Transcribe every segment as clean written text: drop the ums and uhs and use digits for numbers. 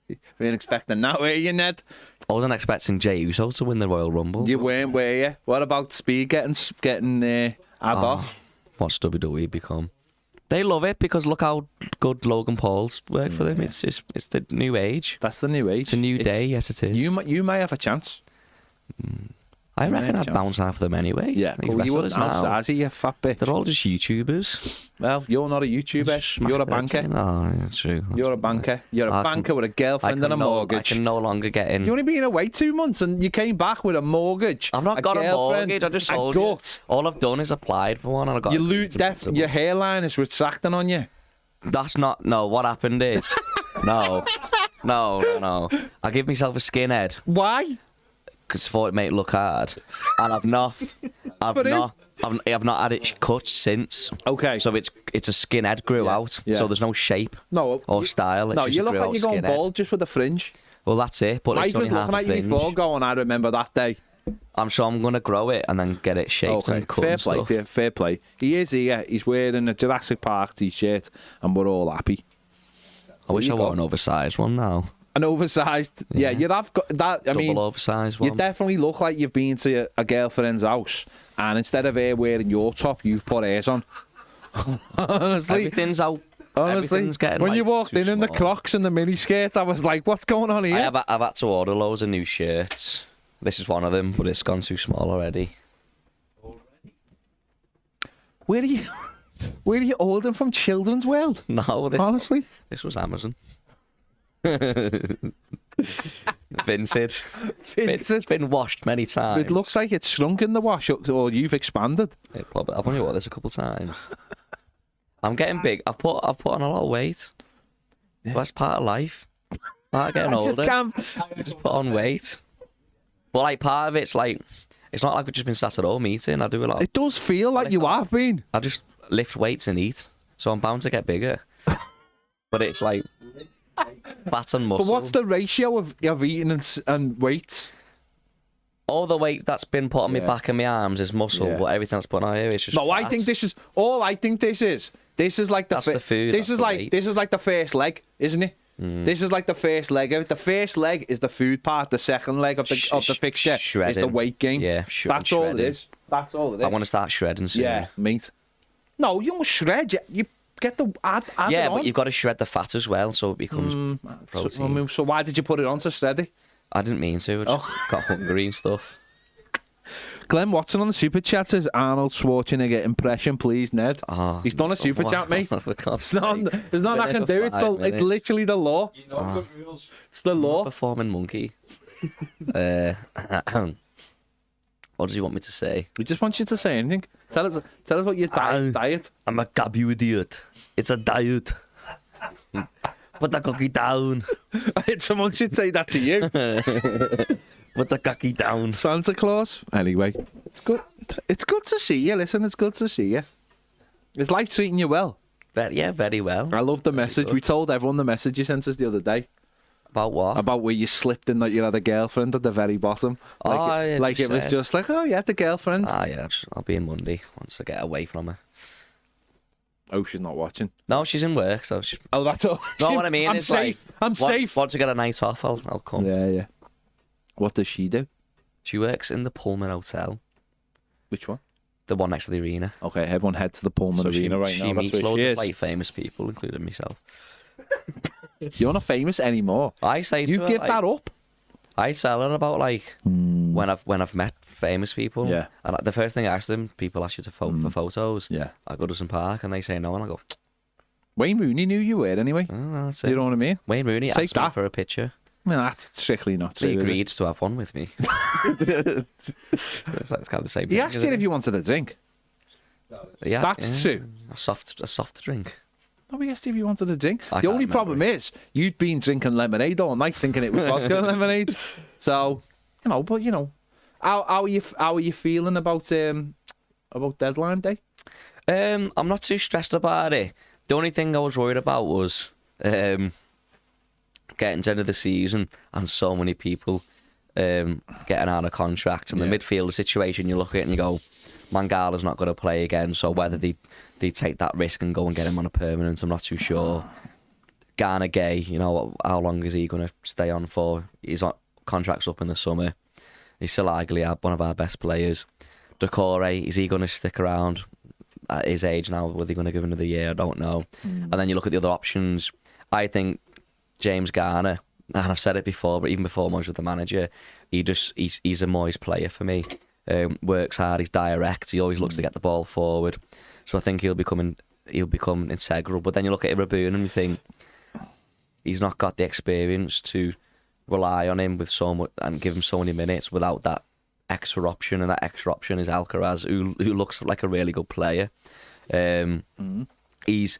We ain't expecting that, were you, Ned? I wasn't expecting Jey Uso to win the Royal Rumble. You weren't, were you? What about Speed getting add off? What's WWE become? They love it because look how good Logan Paul's worked for them. It's the new age. That's the new age. It's a new day. Yes, it is. You may have a chance. I reckon I'd bounce after them anyway. Yeah, These well, you wouldn't wrestlers now, have, you fat bitch. they're all just YouTubers. Well, you're not a YouTuber. You're a banker. Oh, yeah, true. You're a banker. You're a banker with a girlfriend and a mortgage. I can no longer get in. You only been away 2 months and you came back with a morttage. I've not got a mortgage. I just sold it. All I've done is applied for one and I got. Your hairline is retracting on you. That's not. No, what happened is. No. I give myself a skinhead. Why? Because I thought it made it look hard, and I've not had it cut since. Okay. So it's a skinhead grew out. Yeah. So there's no shape or style. It's you look like you're going bald just with the fringe. Well, that's it. But it's only half a fringe. Mike was looking at you before going, I remember that day. I'm sure I'm gonna grow it and then get it shaped and cut. Fair and play stuff. to you. Fair play. He is here. He's wearing a Jurassic Park t-shirt, and we're all happy. I wish I wore an oversized one now. An oversized, yeah. You'd have got that. I mean, double oversized one. You definitely look like you've been to a girlfriend's house, and instead of her wearing your top, you've put hers on. Honestly, everything's out. Honestly, when you walked in the Crocs and the mini skirt, I was like, "What's going on here?" I've had to order loads of new shirts. This is one of them, but it's gone too small already. Where are you ordering from? Children's World? No, honestly, this was Amazon. Vintage. It's been washed many times. It looks like it's shrunk in the wash, or you've expanded. I've only worn this a couple of times. I'm getting big. I've put on a lot of weight. Yeah. That's part of life. Part of getting older. You just put on weight. But like part of it's like, it's not like I've just been sat at home eating. I do a lot. It does feel like you have been. I just lift weights and eat, so I'm bound to get bigger. But it's like fat and muscle. But what's the ratio of eating and weights? All the weight that's been put on my back and my arms is muscle, but everything that's put on here is just fat. I think this is all. I think this is like the food. This is like the first leg, isn't it? This is like the first leg. The first leg is the food part. The second leg of the fixture is the weight gain. Yeah, that's all it is. That's all it is. I want to start shredding soon. Yeah, mate. No, you don't shred. You get the add yeah, it on. but you've got to shred the fat as well, so it becomes protein. So why did you put it on to shred it? I didn't mean to. I just got hungry and stuff. Glenn Watson on the super chat says Arnold Schwarzenegger impression, please, Ned. He's done a super chat, mate. There's nothing I can do. It's literally the law. You know good rules. It's the law. Performing monkey. What does he want me to say? We just want you to say anything. Tell us what your diet. I'm a gabby idiot. It's a diet. Put the cookie down. Someone should say that to you. Put the cookie down. Santa Claus. Anyway, it's good. It's good to see you. Listen, it's good to see you. Is life treating you well? Very well. I love the message. We told everyone the message you sent us the other day. About what? About where you slipped in that you had a girlfriend at the very bottom. Like it was just like, oh, you had the girlfriend. Yeah, I'll be in Monday once I get away from her. Oh, she's not watching. No, she's in work, so she's... Oh, that's all. No, what I mean is safe. I'm safe. Once I get a night off, I'll come. Yeah. What does she do? She works in the Pullman Hotel. Which one? The one next to the arena. Okay, everyone head to the Pullman Arena right now. She meets loads of like famous people, including myself. You're not famous anymore. I say to you her, give that up. I tell her about like when I've met famous people. Yeah. And the first thing I ask them, people ask you to for photos. Yeah. I go to some park and they say no, and I go. Wayne Rooney knew you were anyway. Oh, that's you know what I mean? Wayne Rooney asked me for a picture. I mean, that's strictly not true. He agreed to have one with me. It's kind of the same thing. He asked you if you wanted a drink. Yeah, that's true. A soft drink. No, he asked you if you wanted a drink. The only problem is you'd been drinking lemonade all night, thinking it was vodka and lemonade. So, how are you feeling about deadline day? I'm not too stressed about it. The only thing I was worried about was getting to the end of the season and so many people getting out of contract and the midfielder situation. You look at it and you go, Mangala's not going to play again, so whether they take that risk and go and get him on a permanent, I'm not too sure. Garner Gay, you know, how long is he going to stay on for? His contract's up in the summer. He's still arguably one of our best players. Decore, is he going to stick around at his age now? Were they going to give him another year? I don't know. And then you look at the other options. I think James Garner, and I've said it before, but even before Moyes was the manager, he's a Moyes player for me. Works hard, he's direct, he always looks to get the ball forward. So I think he'll become integral. But then you look at Ibrahim and you think he's not got the experience to rely on him with so much and give him so many minutes without that extra option, and that extra option is Alcaraz, who looks like a really good player. He's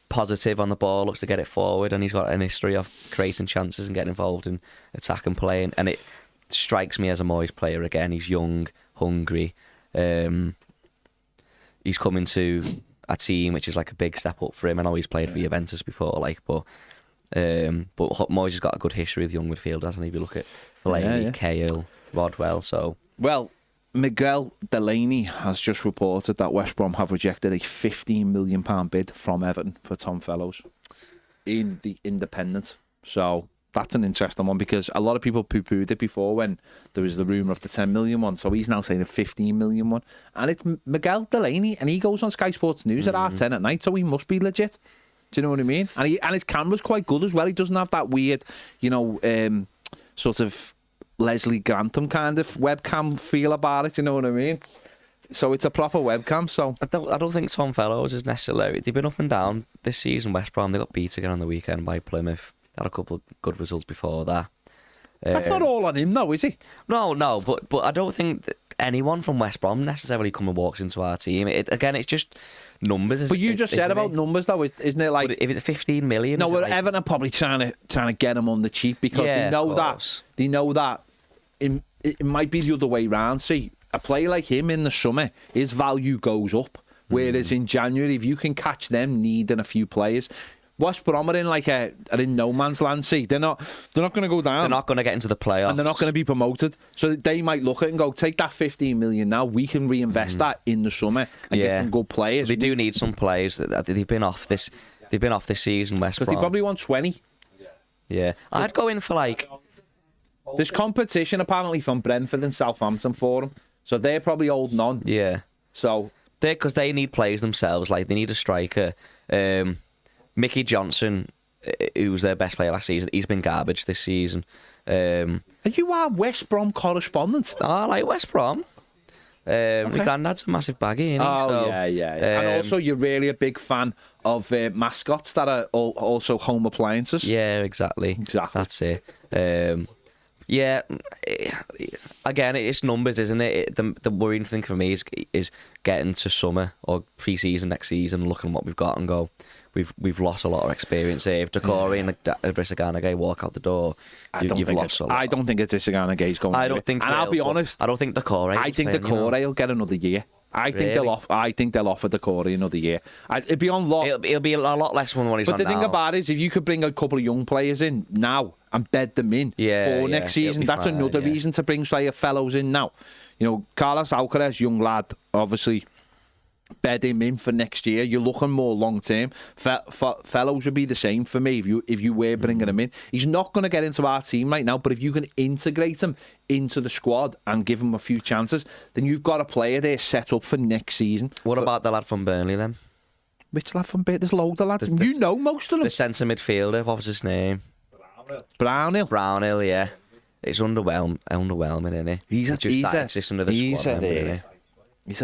positive on the ball, looks to get it forward, and he's got an history of creating chances and getting involved in attack and playing. And it strikes me as a Moyes player again. He's young, hungry. He's coming to a team which is like a big step up for him. I know he's played for Juventus before, but Moyes has got a good history with young midfielders, hasn't he? If you look at Fellaini, Cahill, Rodwell. So Miguel Delaney has just reported that West Brom have rejected a £15 million bid from Everton for Tom Fellows in the Independent. So that's an interesting one, because a lot of people poo-pooed it before when there was the rumour of the 10 million one. So he's now saying a 15 million one. And it's Miguel Delaney, and he goes on Sky Sports News at 10:30 at night, so he must be legit. Do you know what I mean? And his camera's quite good as well. He doesn't have that weird, sort of Leslie Grantham kind of webcam feel about it. You know what I mean? So it's a proper webcam. So I don't think Tom Fellows is necessarily. They've been up and down this season. West Brom, they got beat again on the weekend by Plymouth. Had a couple of good results before that. That's not all on him, though, is he? No. But I don't think that anyone from West Brom necessarily come and walks into our team. It's just numbers. But you just said about numbers, though, isn't it? Like, but if it's 15 million, no, Everton are probably trying to get him on the cheap, because they know that it might be the other way round. See, a player like him in the summer, his value goes up, whereas in January, if you can catch them needing a few players. West Brom are in no man's land. See, they're not going to go down. They're not going to get into the playoffs, and they're not going to be promoted. So they might look at it and go, take that 15 million now. We can reinvest that in the summer and get some good players. They do need some players. They've been off this. They've been off this season. West Brom, because they probably want 20. Yeah, I'd go in for like. There's competition apparently from Brentford and Southampton for them, so they're probably holding on. Yeah. So because they need players themselves. Like, they need a striker. Mickey Johnson, who was their best player last season, he's been garbage this season. And you are West Brom correspondent. I like West Brom. My granddad's a massive baggy, isn't he? Oh, yeah. And also, you're really a big fan of mascots that are also home appliances. Yeah, exactly. That's it. Again, it's numbers, isn't it? The worrying thing for me is getting to summer or pre-season next season, looking at what we've got and go, we've lost a lot of experience here. If Decore and Issagarnagay walk out the door, you've lost a lot. I don't think it's Issagarnagay's going. I don't think. And I'll be honest, I don't think Decore. I think Decore will get another year. I think they'll offer Decore another year. It'd be on lot. It'll be a lot less than what he's on now. But the thing about it is, if you could bring a couple of young players in now and bed them in for next season, that's another reason to bring Fellows in now. You know, Carlos Alcaraz, young lad, obviously bed him in for next year. You're looking more long term. Fellows would be the same for me if you were bringing him in. He's not going to get into our team right now, but if you can integrate him into the squad and give him a few chances, then you've got a player there set up for next season. What about the lad from Burnley then? Which lad from Burnley? There's loads of lads. You know most of them. The centre midfielder, what was his name? Brownhill, yeah. It's underwhelming, isn't it? He's a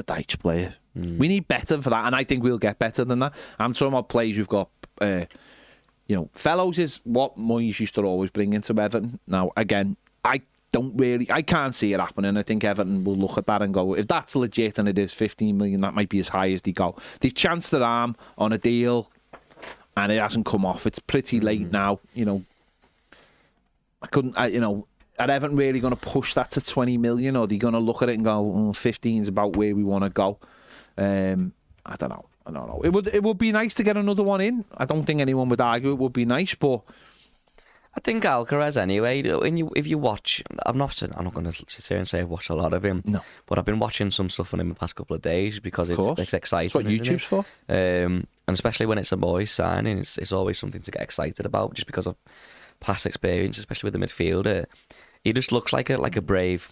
Dyche player. We need better for that, and I think we'll get better than that. I'm talking about players we've got. Fellows is what Moyes used to always bring into Everton. Now, again, I can't see it happening. I think Everton will look at that and go, if that's legit and it is 15 million, that might be as high as they go. They've chanced their arm on a deal, and it hasn't come off. It's pretty late now. Are Everton really going to push that to 20 million, or are they going to look at it and go, 15 is about where we want to go? I don't know. It would be nice to get another one in. I don't think anyone would argue it would be nice, but I think Alcaraz anyway. If you watch, I'm not going to sit here and say I've watched a lot of him. No, but I've been watching some stuff on him the past couple of days because it's exciting. That's what YouTube's for. And especially when it's a boys signing, it's always something to get excited about, just because of past experience, especially with the midfielder. He just looks like a brave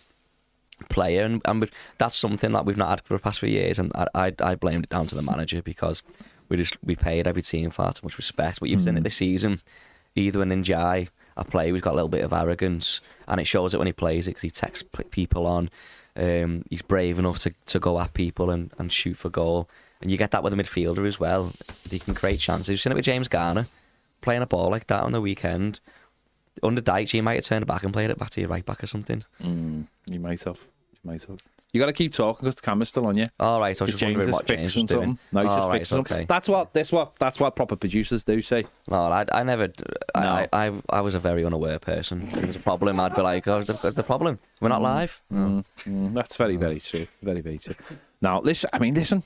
player, and that's something that we've not had for the past few years. And I blamed it down to the manager, because we paid every team far too much respect. But you've seen it this season, either when Njai, a player who's got a little bit of arrogance, and it shows it when he plays it, because he texts people on. He's brave enough to go at people and shoot for goal. And you get that with a midfielder as well. He can create chances. You've seen it with James Garner, playing a ball like that on the weekend. Under Dyche, he might have turned back and played it back to your right back or something. You might have. You got to keep talking because the camera's still on you. All right, I was just wondering what James was doing. No, he's just fixing okay. That's what proper producers do say. No, I never. No. I was a very unaware person. If there was a problem, I'd be like, "Oh, the problem. We're not live." That's very, very true. Very, very true. Now, listen.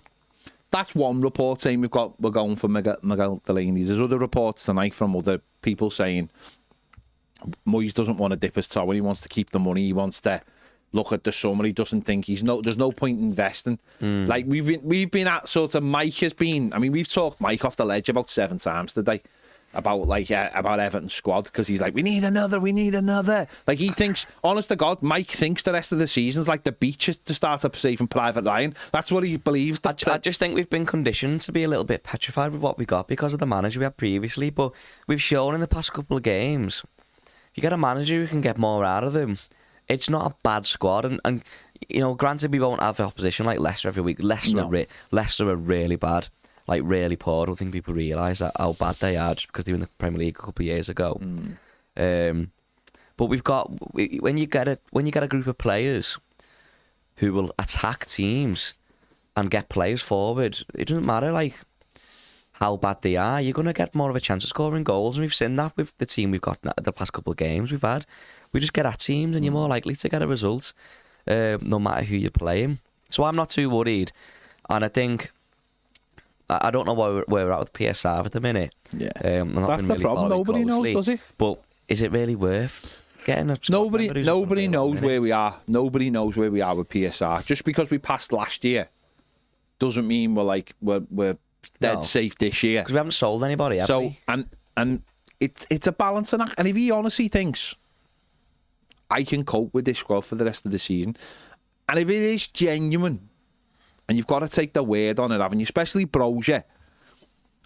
That's one report saying we're going for Miguel Delaney. There's other reports tonight from other people saying Moyes doesn't want to dip his toe and he wants to keep the money. He wants to look at the summer. He doesn't think there's no point in investing. Like we've been at sort of Mike has been. I mean, we've talked Mike off the ledge about 7 times today about Everton's squad, because he's like, we need another. Like he thinks, honest to God, Mike thinks the rest of the season's like the beach to start up Saving Private Ryan. That's what he believes. I just think we've been conditioned to be a little bit petrified with what we got because of the manager we had previously. But we've shown in the past couple of games, if you get a manager who can get more out of them, it's not a bad squad. And you know, granted, we won't have the opposition like Leicester every week. Leicester are really bad. Like really poor. I don't think people realise how bad they are just because they were in the Premier League a couple of years ago. But we've got when you get a group of players who will attack teams and get players forward, it doesn't matter like how bad they are. You're going to get more of a chance of scoring goals, and we've seen that with the team we've got the past couple of games we've had. We just get at teams, and you're more likely to get a result, no matter who you're playing. So I'm not too worried, and I think. I don't know where we're at with PSR at the minute. Yeah, that's the problem. Nobody knows, does he? But is it really worth getting a nobody knows where we are. Nobody knows where we are with PSR. Just because we passed last year doesn't mean we're dead safe this year. Because we haven't sold anybody, have we? And it's a balancing act. And if he honestly thinks I can cope with this squad for the rest of the season, and if it is genuine. And you've got to take the word on it, haven't you? Especially Brozier.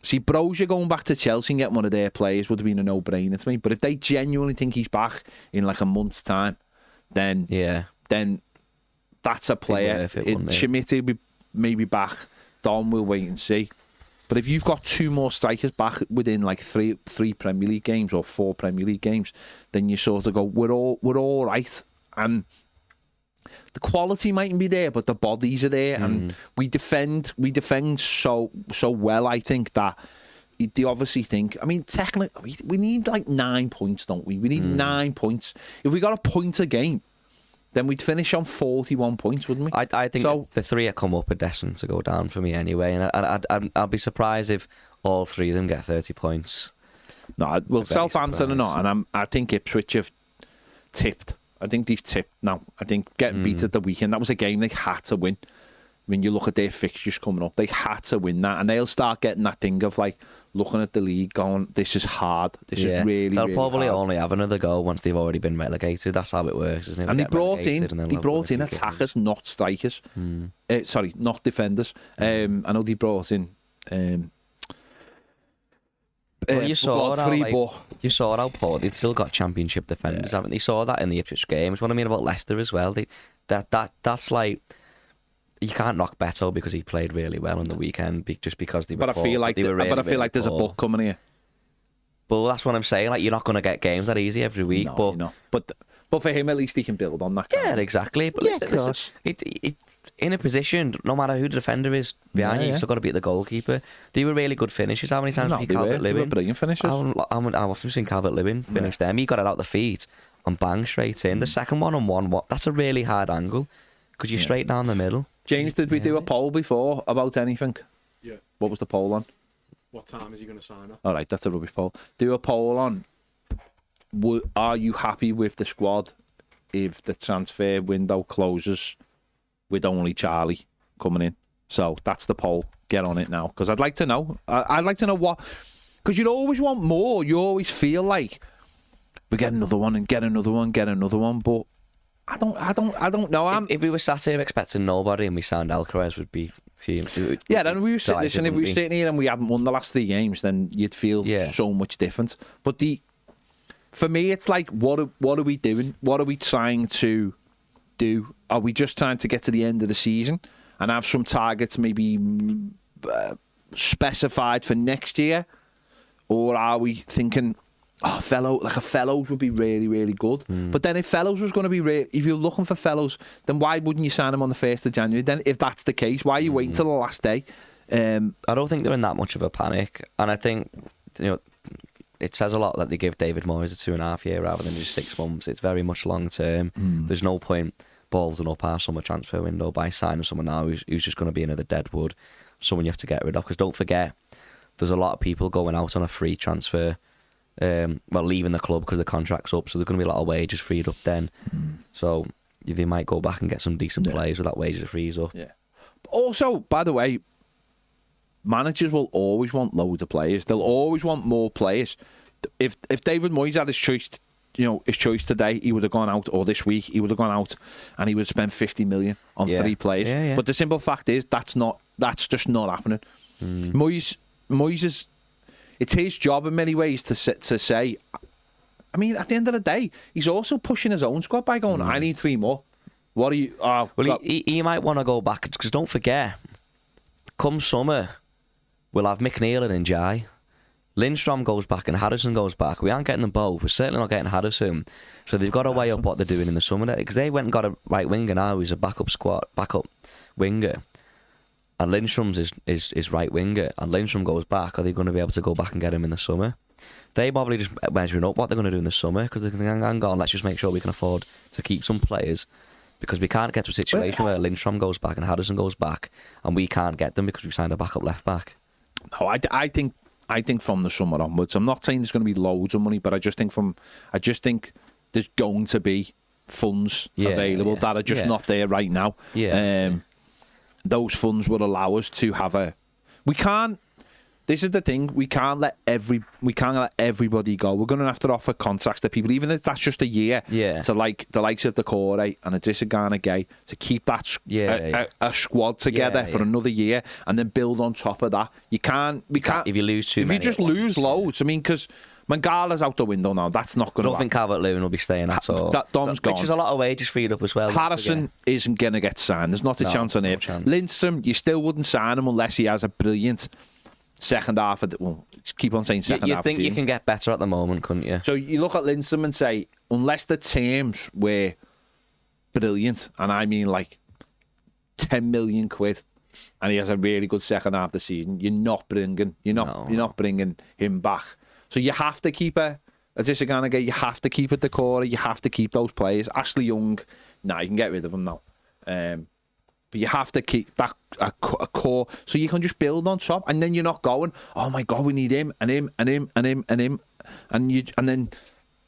See, Brozier going back to Chelsea and getting one of their players would have been a no-brainer to me. But if they genuinely think he's back in like a month's time, then that's a player. Schmidt will be maybe back. Don will wait and see. But if you've got 2 more strikers back within like three Premier League games or 4 Premier League games, then you sort of go, we're all right. And the quality mightn't be there, but the bodies are there, and we defend so well. I think that they obviously think. I mean, technically, we need like 9 points, don't we? We need 9 points. If we got a point a game, then we'd finish on 41 points, wouldn't we? I think so, the 3 that come up are destined to go down for me anyway, and I'd be surprised if all 3 of them get 30 points. No, well, Southampton are not, and I think Ipswich have tipped. I think they've tipped now. I think getting beat at the weekend, that was a game they had to win. When you look at their fixtures coming up, they had to win that. And they'll start getting that thing of like looking at the league going, this is hard. This is really, they'll really probably hard. only have another goal once they've already been relegated. That's how it works, isn't it? And they brought in attackers, not strikers. Sorry, not defenders. I know they brought in... Well, you saw how poor they've still got championship defenders, haven't they? You saw that in the Ipswich game. It's what I mean about Leicester as well. That's like you can't knock Beto because he played really well on the weekend just because they were. But I feel like there's a book coming here. But that's what I'm saying. Like you're not going to get games that easy every week. No, but for him at least he can build on that. Yeah, exactly. But listen, in a position, no matter who the defender is behind you, you've still got to beat the goalkeeper. They were really good finishes. How many times have you Calvert-Lewin? They were brilliant finishes. I've often seen Calvert-Lewin finish them. He got it out the feet and bang straight in. The second one, that's a really hard angle because you're straight down the middle. James, did we do a poll before about anything? Yeah. What was the poll on? What time is he going to sign up? All right, that's a rubbish poll. Do a poll on, are you happy with the squad if the transfer window closes with only Charlie coming in? So that's the poll. Get on it now, because I'd like to know. I'd like to know what, because you'd always want more. You always feel like we get another one and get another one, but I don't know. If we were sat here expecting nobody and we signed Alcaraz, would be feeling. Yeah, then we were sitting. Listen, if we were sitting here and we hadn't won the last 3 games, then you'd feel so much different. But for me, it's like, what are we doing? What are we trying to do? Are we just trying to get to the end of the season and have some targets maybe specified for next year, or are we thinking, a Fellows would be really, really good? But then if Fellows was going to be if you're looking for Fellows, then why wouldn't you sign him on the 1st of January? Then if that's the case, why are you waiting till the last day? I don't think they're in that much of a panic, and I think it says a lot that they give David Moyes a 2.5 year rather than just 6 months. It's very much long term. There's no point ballsing up our summer transfer window by signing someone now who's just going to be another deadwood, someone you have to get rid of. Because don't forget, there's a lot of people going out on a free transfer, leaving the club because the contract's up, so there's going to be a lot of wages freed up then. So they might go back and get some decent players with that wages frees up. Yeah. Also, by the way, managers will always want loads of players. They'll always want more players. If David Moyes had his choice today, he would have gone out, or this week he would have gone out and he would have spent 50 million on 3 players. Yeah. But the simple fact is that's just not happening. Moyes is, it's his job in many ways to say. I mean, at the end of the day, he's also pushing his own squad by going, I need 3 more. What are you? He might want to go back, because don't forget, come summer, we'll have McNeil and Njai. Lindstrom goes back and Harrison goes back. We aren't getting them both. We're certainly not getting Harrison. So they've got to weigh up what they're doing in the summer, because they went and got a right winger now who's a backup winger. And Lindstrom's is right winger, and Lindstrom goes back. Are they going to be able to go back and get him in the summer? They probably just measuring up what they're going to do in the summer, because they're going to hang on, let's just make sure we can afford to keep some players, because we can't get to a situation where Lindstrom goes back and Harrison goes back and we can't get them because we signed a backup left back. No, I think from the summer onwards, I'm not saying there's going to be loads of money, but I just think there's going to be funds available that are just not there right now. Those funds would allow us to have this is the thing, we can't let everybody go. We're going to have to offer contracts to people, even if that's just a year, to like the likes of the Decore and a Disagana Gay, to keep that a squad together for another year, and then build on top of that. We can't if you lose too many, you just lose loads. I mean, because Mangala's out the window now. That's not going to happen. I don't think Calvert-Lewin will be staying at all. Dom's gone. Which is a lot of wages freed up as well. Harrison isn't going to get signed. There's not a chance on him. Lindstrom, you still wouldn't sign him unless he has a brilliant second half. Just keep on saying second half. You think you can get better at the moment, couldn't you? So you look at Lindstrom and say, unless the terms were brilliant, and I mean like 10 million quid, and he has a really good second half of the season, you're not bringing him back. So you have to keep a Disagana, you have to keep a Decore, you have to keep those players. Ashley Young, you can get rid of him now. But you have to keep that a core, so you can just build on top, and then you're not going, oh my God, we need him and him and him and him and him, and then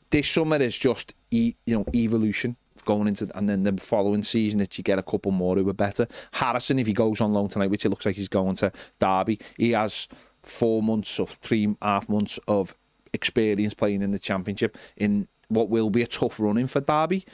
this summer is just evolution going into, and then the following season that you get a couple more who are better. Harrison, if he goes on loan tonight, which it looks like he's going to Derby, he has 4 months or 3.5 months of experience playing in the Championship in what will be a tough run-in for Derby.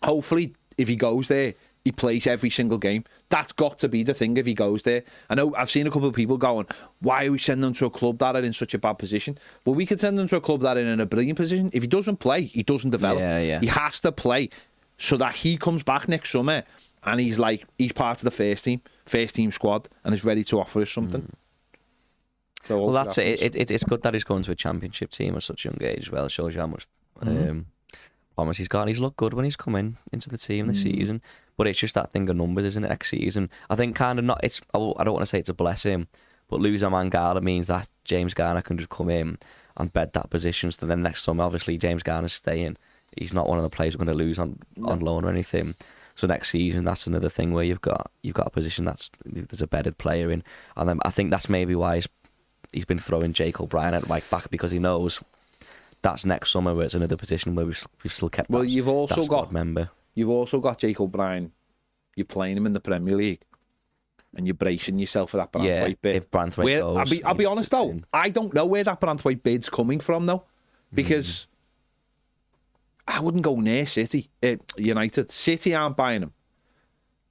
Hopefully, if he goes there, he plays every single game. That's got to be the thing if he goes there. I know I've seen a couple of people going, why are we sending them to a club that are in such a bad position? Well, we could send them to a club that are in a brilliant position. If he doesn't play, he doesn't develop. He has to play so that he comes back next summer and he's part of the first team squad, and is ready to offer us something. So well, that's it. It's good that he's going to a Championship team at such a young age as well. It shows you how much promise he's got. He's looked good when he's come into the team this season, but it's just that thing of numbers, isn't it? Next season, I think kind of not. I don't want to say it's a blessing, but losing Mangala means that James Garner can just come in and bed that position. So then next summer, obviously James Garner's staying. He's not one of the players we're going to lose on loan or anything. So next season, that's another thing where you've got a position there's a bedded player in, and then I think that's maybe why he's been throwing Jake O'Brien at right back, because he knows that's next summer where it's another position where we've still kept. Well, you've also got member. You've also got Jake O'Brien. You're playing him in the Premier League. and you're bracing yourself for that Branthwaite bid. If Branthwaite goes, I'll be honest though, I don't know where that Branthwaite bid's coming from though, because I wouldn't go near United. City aren't buying him,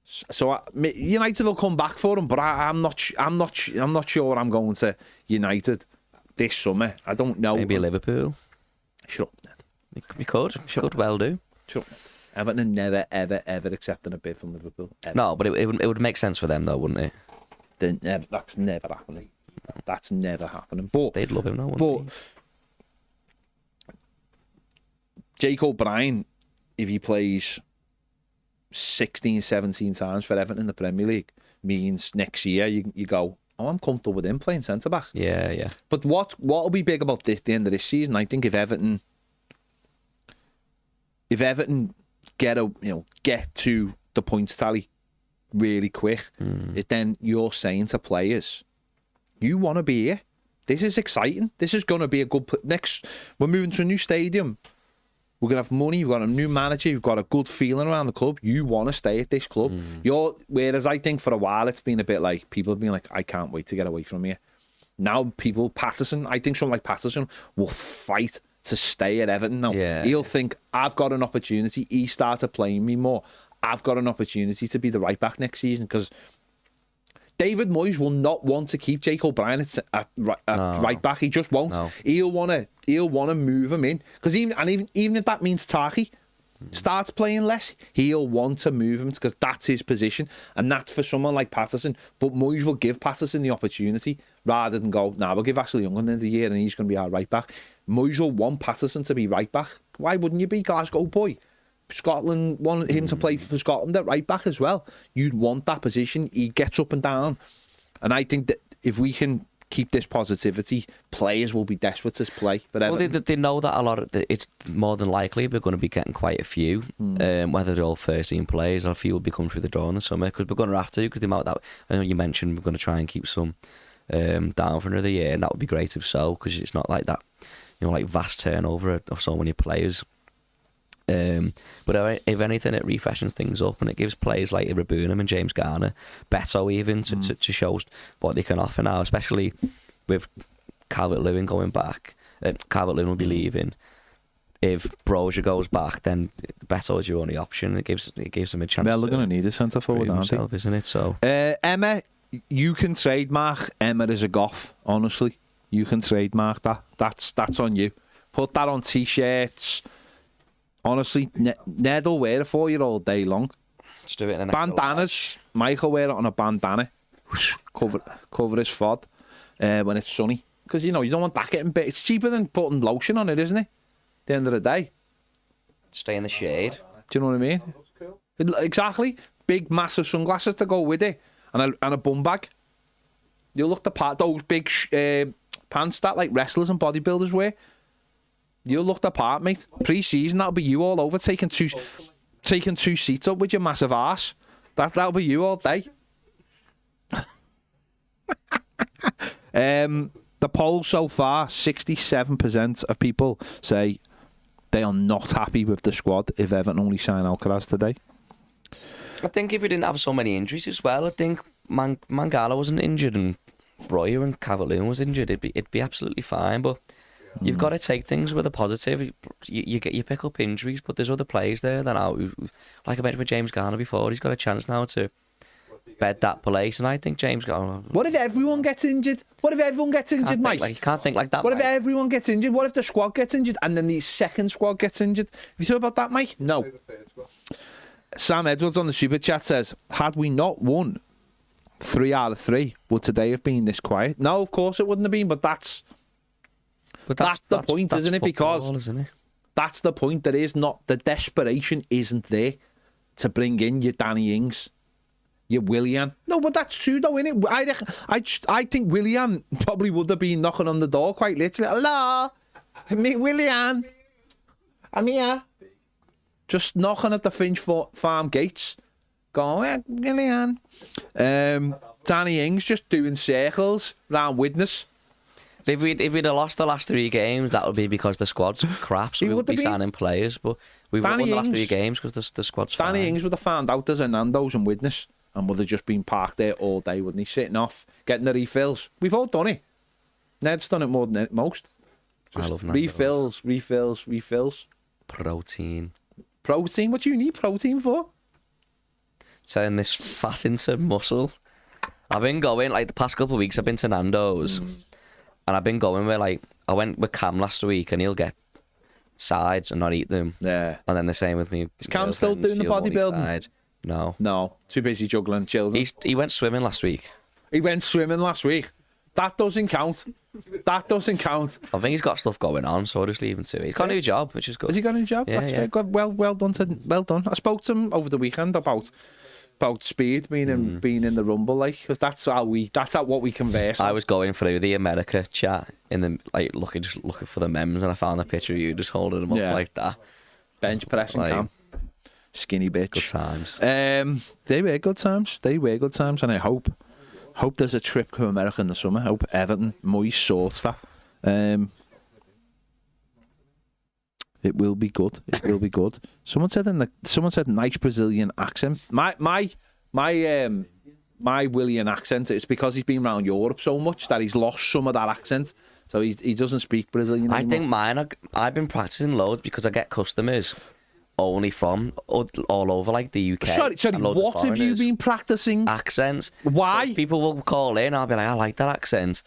so United will come back for him. But I'm not sure I'm going to United this summer. I don't know. Maybe Liverpool. Shut up, Ned. We could well do. Shut up. Everton are never, ever, ever accepting a bid from Liverpool. Ever. No, but it would make sense for them though, wouldn't it? That's never happening. That's never happening. But they'd love him now, wouldn't they? Jake O'Brien, if he plays 16, 17 times for Everton in the Premier League, means next year you go, oh, I'm comfortable with him playing centre-back. Yeah. But what'll be big about the end of this season, I think if Everton get to the points tally really quick, then you're saying to players, you want to be here. This is exciting. This is going to be a good... We're moving to a new stadium. We're going to have money. We've got a new manager. We've got a good feeling around the club. You want to stay at this club. Whereas I think for a while it's been a bit like, people have been like, I can't wait to get away from here. Now Patterson, I think someone like Patterson will fight to stay at Everton now. Yeah. He'll think, I've got an opportunity. He started playing me more. I've got an opportunity to be the right back next season, because David Moyes will not want to keep Jake O'Brien at right back. He just won't. No. He'll want to move him in, because even if that means Taki starts playing less, he'll want to move him, because that's his position, and that's for someone like Patterson. But Moyes will give Patterson the opportunity rather than go, we'll give Ashley Young another year and he's going to be our right back. Moyes will want Patterson to be right back. Why wouldn't you be? Glasgow boy. Scotland wanted him to play for Scotland at right back as well. You'd want that position. He gets up and down. And I think that if we can keep this positivity, players will be desperate to play. But they know that it's more than likely we're going to be getting quite a few, whether they're all 13 players or a few will be coming through the door in the summer, because we're going to have to, because the amount that I know you mentioned, we're going to try and keep some down for another year, and that would be great if so, because it's not like that, like vast turnover of so many players. But if anything, it refreshes things up, and it gives players like Irabunam and James Garner, Beto even, to show what they can offer now, especially with Calvert-Lewin going back. Calvert-Lewin will be leaving. If Brozier goes back, then Beto is your only option. It gives them a chance. Well, they're going to need a centre forward, aren't they? Isn't it? So Emma, you can trademark Emma as a goth. Honestly, you can trademark that. That's on you. Put that on t-shirts. Honestly, Ned will wear it for you all day long. Let's do it in an bandanas. Michael wear it on a bandana. Cover his fod when it's sunny. Because, you don't want that getting bit. It's cheaper than putting lotion on it, isn't it? At the end of the day. Stay in the shade. Do you know what I mean? Exactly. Big, massive sunglasses to go with it. And a bum bag. You'll look the part. Those big pants that like wrestlers and bodybuilders wear. You'll look the part, mate. Pre-season, that'll be you all over, taking two seats up with your massive arse. That'll be you all day. The poll so far, 67% of people say they are not happy with the squad if Everton only sign Alcaraz today. I think if we didn't have so many injuries as well, I think Mangala wasn't injured and Royer and Calvert-Lewin was injured, it'd be absolutely fine, but you've got to take things with a positive. You pick up injuries, but there's other players there that are, like I mentioned with James Garner before, he's got a chance now to bed that place, and I think James Garner... What if everyone gets injured? What if everyone gets injured, Mike? You can't think like that, What if everyone gets injured? What if the squad gets injured and then the second squad gets injured? Have you thought about that, Mike? No. Sam Edwards on the Super Chat says, had we not won 3 out of 3, would today have been this quiet? No, of course it wouldn't have been, but that's the point, isn't it? Because isn't it? That's the point. There is not, the desperation isn't there to bring in your Danny Ings, your Willian. No, but that's true though, isn't it? I think Willian probably would have been knocking on the door quite literally. Hello, me Willian, I'm here. Just knocking at the Finch Farm gates, going, Willian. Danny Ings just doing circles around Widnes. If we'd have lost the last 3 games, that would be because the squad's crap, so we would be signing players. But we've won the last 3 games because the squad's fine. Danny Ings would have found out there's a Nando's and Widnes. and would have just been parked there all day, wouldn't he? Sitting off, getting the refills. We've all done it. Ned's done it more than most. I love refills. Protein. Protein? What do you need protein for? Turn this fat into muscle. I've been going, like, the past couple of weeks, I've been to Nando's. And I've been going where, like, I went with Cam last week and he'll get sides and not eat them. Yeah. And then the same with me. Is Cam still doing the bodybuilding? No. Too busy juggling children. He went swimming last week. He went swimming last week. That doesn't count. That doesn't count. I think he's got stuff going on, so I'll just leave him to it. He's got a new job, which is good. Has he got a new job? Yeah, That's yeah. fair. Good. Well done. Well done. I spoke to him over the weekend about speed being in the rumble, like, because that's what we converse on. I was going through the America chat in the looking for the memes, and I found a picture of you just holding them up like that. Bench pressing Cam. Skinny bitch. Good times. They were good times. And I hope there's a trip to America in the summer. I hope Everton, Moyes sorts that. It will be good. Someone said nice Brazilian accent. My Willian accent. It's because he's been around Europe so much that he's lost some of that accent. So he doesn't speak Brazilian anymore. I think mine. I've been practicing loads because I get customers only from all over, like, the UK. Sorry. What have you been practicing? Accents. Why? So people will call in. I'll be like, I like that accent.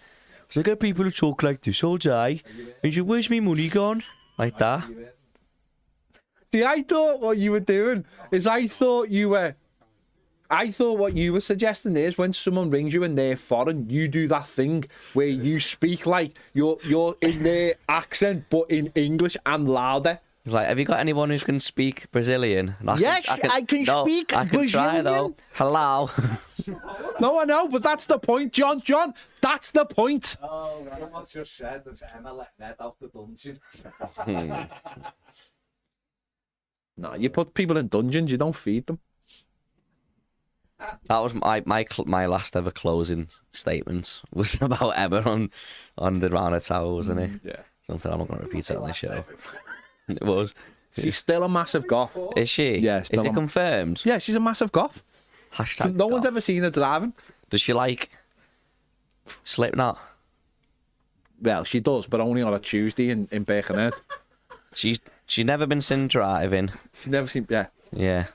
So I get people who talk like this all day. And you, where's my money gone? Like that. See, I thought what you were doing is what you were suggesting is when someone rings you and they're foreign, you do that thing where you speak like you're in their accent but in English and louder. It's like, have you got anyone who can speak Brazilian? And Yes, I can speak I can try, Brazilian. though. Hello. No, I know, but that's the point, John. That's the point. Oh, Rama's just said that Emma let Ned out the dungeon. No, you put people in dungeons, you don't feed them. That was my last ever closing statement was about Emma on the Rana Tower, wasn't it? Yeah. Something I'm not going to repeat it on this show. It was. She's still a massive goth. Is she? Yeah, Is still it confirmed? Yeah, she's a massive goth. Hashtag No one's goth. ever seen her driving. Does she like Slipknot? Well, she does, but only on a Tuesday in Birkenhead. She's never been seen driving. She's never seen. Yeah. Yeah.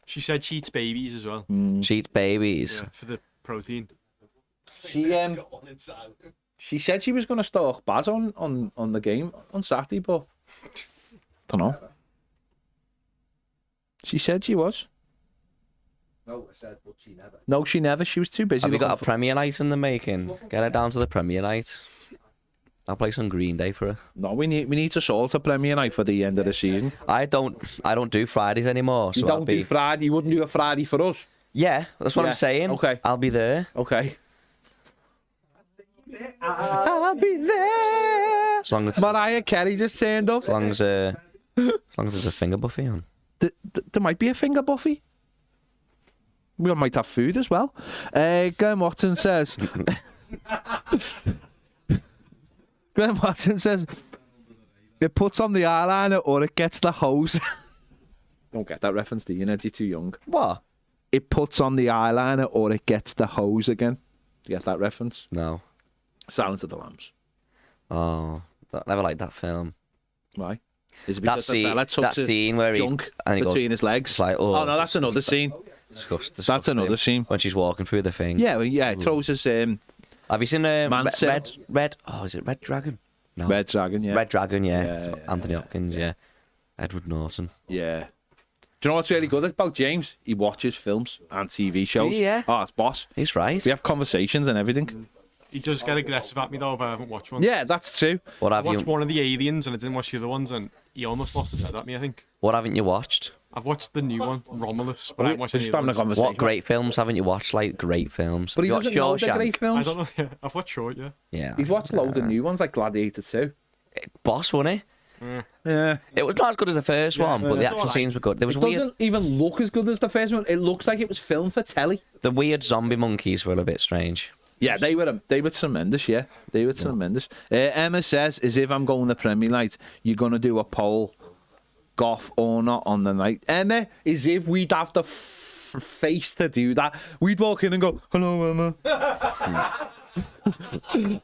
She said she eats babies as well. She eats babies. Yeah, for the protein. She said she was going to stalk Baz on the game on Saturday, but don't know. She said she was. No, I said, but she never. No, she never. She was too busy. Have you got a looking premiere night in the making? Get her down to the premiere night. I'll play some Green Day for her. No, we need to sort a premiere night for the end of the season. I don't do Fridays anymore. So You don't do Friday. You wouldn't do a Friday for us. Yeah, that's what Yeah, I'm saying. okay. I'll be there. Okay. I'll be there. As long as Mariah Carey just turned up. as long as there's a finger buffet on. There might be a finger buffet. We might have food as well. Glenn Watson says. Glenn Watson says, it puts on the eyeliner or it gets the hose. Don't get that reference, do you, Ned? You're too young. What? It puts on the eyeliner or it gets the hose again. Do you get that reference? No. Silence of the Lambs. Oh, never liked that film. Why? Is it That because the fella scene, tucks that his scene where junk he between goes, his legs? it's like, oh, no, that's another scene. disgusting. That's another scene. When she's walking through the thing. Yeah, it throws his Have you seen Mansell. Red? Oh, is it Red Dragon? No. Red Dragon, yeah. Red Dragon, yeah. Yeah, Anthony Hopkins, yeah. Edward Norton. Yeah. Do you know what's really good about James? He watches films and TV shows. he? Yeah. Oh, it's boss. He's right. We have conversations and everything. He does get aggressive at me though if I haven't watched one. Yeah, that's true. What I have watched you? one of the Aliens and I didn't watch the other ones, and he almost lost his head at me, I think. What haven't you watched? I've watched the new one, Romulus, but I haven't watched We're any just of having the a ones. conversation. What great films haven't you watched? Like great films. But he You watched doesn't know they're Shawshank? great I films. don't know. Yeah, I've watched Short, yeah. Yeah. He's watched loads of new ones like Gladiator 2. Boss, wasn't Yeah. it? It was not as good as the first one, but the it's action alright. scenes were good. There was It weird. doesn't even look as good as the first one. It looks like it was filmed for telly. The weird zombie monkeys were a bit strange. Yeah, they were tremendous, yeah. They were tremendous. Emma says, as if I'm going to Premier Night, you're going to do a poll Goff or not on the night. Emma, as if we'd have the face to do that. We'd walk in and go, "Hello, Emma." It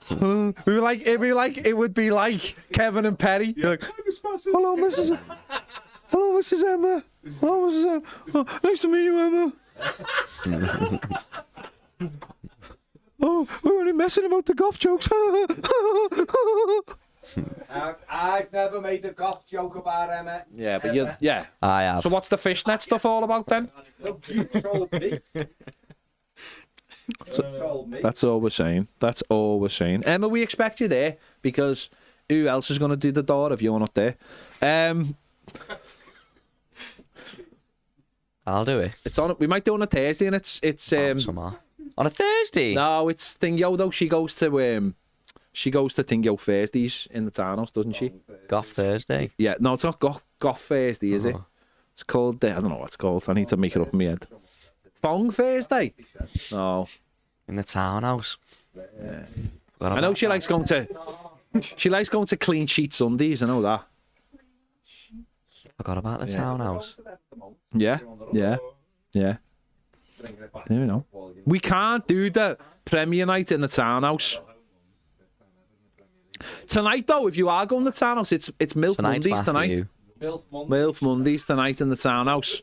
would be like Kevin and Perry. You're like, "Hello, Mrs. Hello, Mrs. Emma. Hello, Mrs. Emma. Oh, nice to meet you, Emma." Oh, we're only messing about the golf jokes. I've never made a golf joke about Emma. Yeah, but yeah. I have. So what's the fishnet stuff all about then? Look, you told me. That's all we're saying. That's all we're saying. Emma, we expect you there because who else is going to do the door if you're not there? I'll do it. It's on. We might do it on a Thursday, and it's on a Thursday. No, it's Thingyo though. She goes to Thingyo Thursdays in the townhouse, doesn't she? Goff Thursday. Yeah, no, it's not Goff Thursday, is it? It's called. I don't know what it's called. I need to make it up in my head. Thong Thursday. No. In the townhouse. Yeah. I know she likes going to. She likes going to Clean Sheet Sundays. I know that. Forgot about the townhouse. Yeah. There we know. We can't do the premiere night in the townhouse. Tonight, though, if you are going to the townhouse, it's MILF Tonight's Mondays tonight. Matthew. MILF Mondays tonight in the townhouse.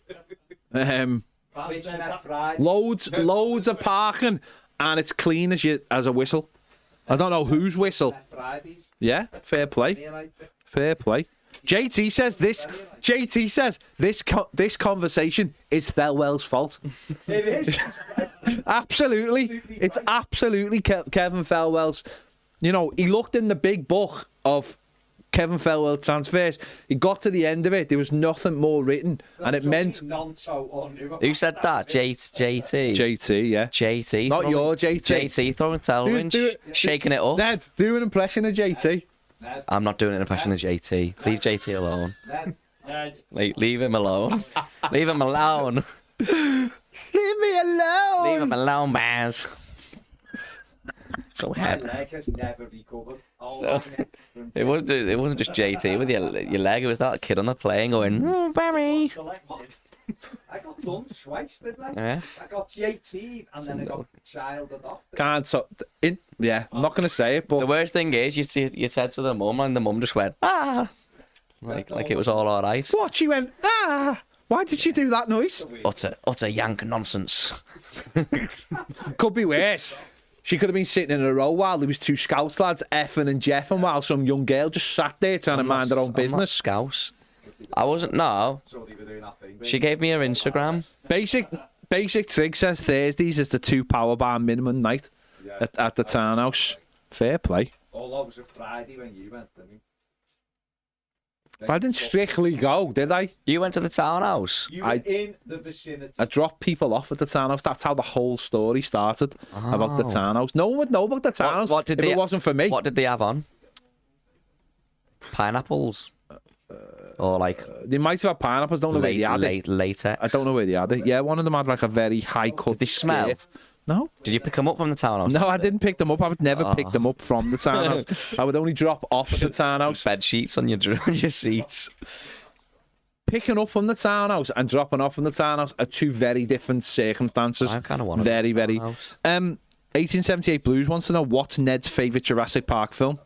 Loads of parking, and it's clean as a whistle. I don't know whose whistle. Yeah, fair play. Fair play. JT says this conversation is Thelwell's fault. It is. Absolutely. It's absolutely Kevin Thelwell's. You know, he looked in the big book of Kevin Thelwell transfers. He got to the end of it. There was nothing more written. And it meant... Who said that? JT? JT, yeah. JT. Not your JT. JT throwing Thelwell, shaking it up. Ned, do an impression of JT. I'm not doing an impression of JT. Leave JT alone. Leave him alone. Leave him alone. Leave me alone. Leave him alone, Baz. So happy. My leg has never recovered. It wasn't just JT with your leg. It was that kid on the plane going, "Oh, Barry." I got done twice, didn't I? Yeah. I got JT and then I got child adopted. I'm not going to say it, but... The worst thing is, you said to the mum, and the mum just went, "Ah," like it was all right. What? She went, "Ah." Why did she do that noise? Utter yank nonsense. Could be worse. She could have been sitting in a row while there was two Scouts lads effing and jeffing while some young girl just sat there trying to mind her own business. I'm not Scouse. I wasn't. No. She gave me her Instagram. Basic Trig says Thursdays is the 2 power bar minimum night at the townhouse. Fair play. All that was a Friday when you went, didn't you? I didn't strictly go, did I? You went to the townhouse. You were in the vicinity. I dropped people off at the townhouse. That's how the whole story started about the townhouse. No one would know about the townhouse if it wasn't for me. What did they have on? Pineapples. Or like... They might have had pineapples. Don't know where they had it. Latex. I don't know where they had it. Yeah, one of them had like a very high cut. Did they smell? Skirt. No. Did you pick them up from the townhouse? No, I didn't pick them up. I would never pick them up from the townhouse. I would only drop off at the townhouse. Bed sheets on your seats. Picking up from the townhouse and dropping off from the townhouse are two very different circumstances. I kind of want to. Very. 1878 Blues wants to know what's Ned's favourite Jurassic Park film.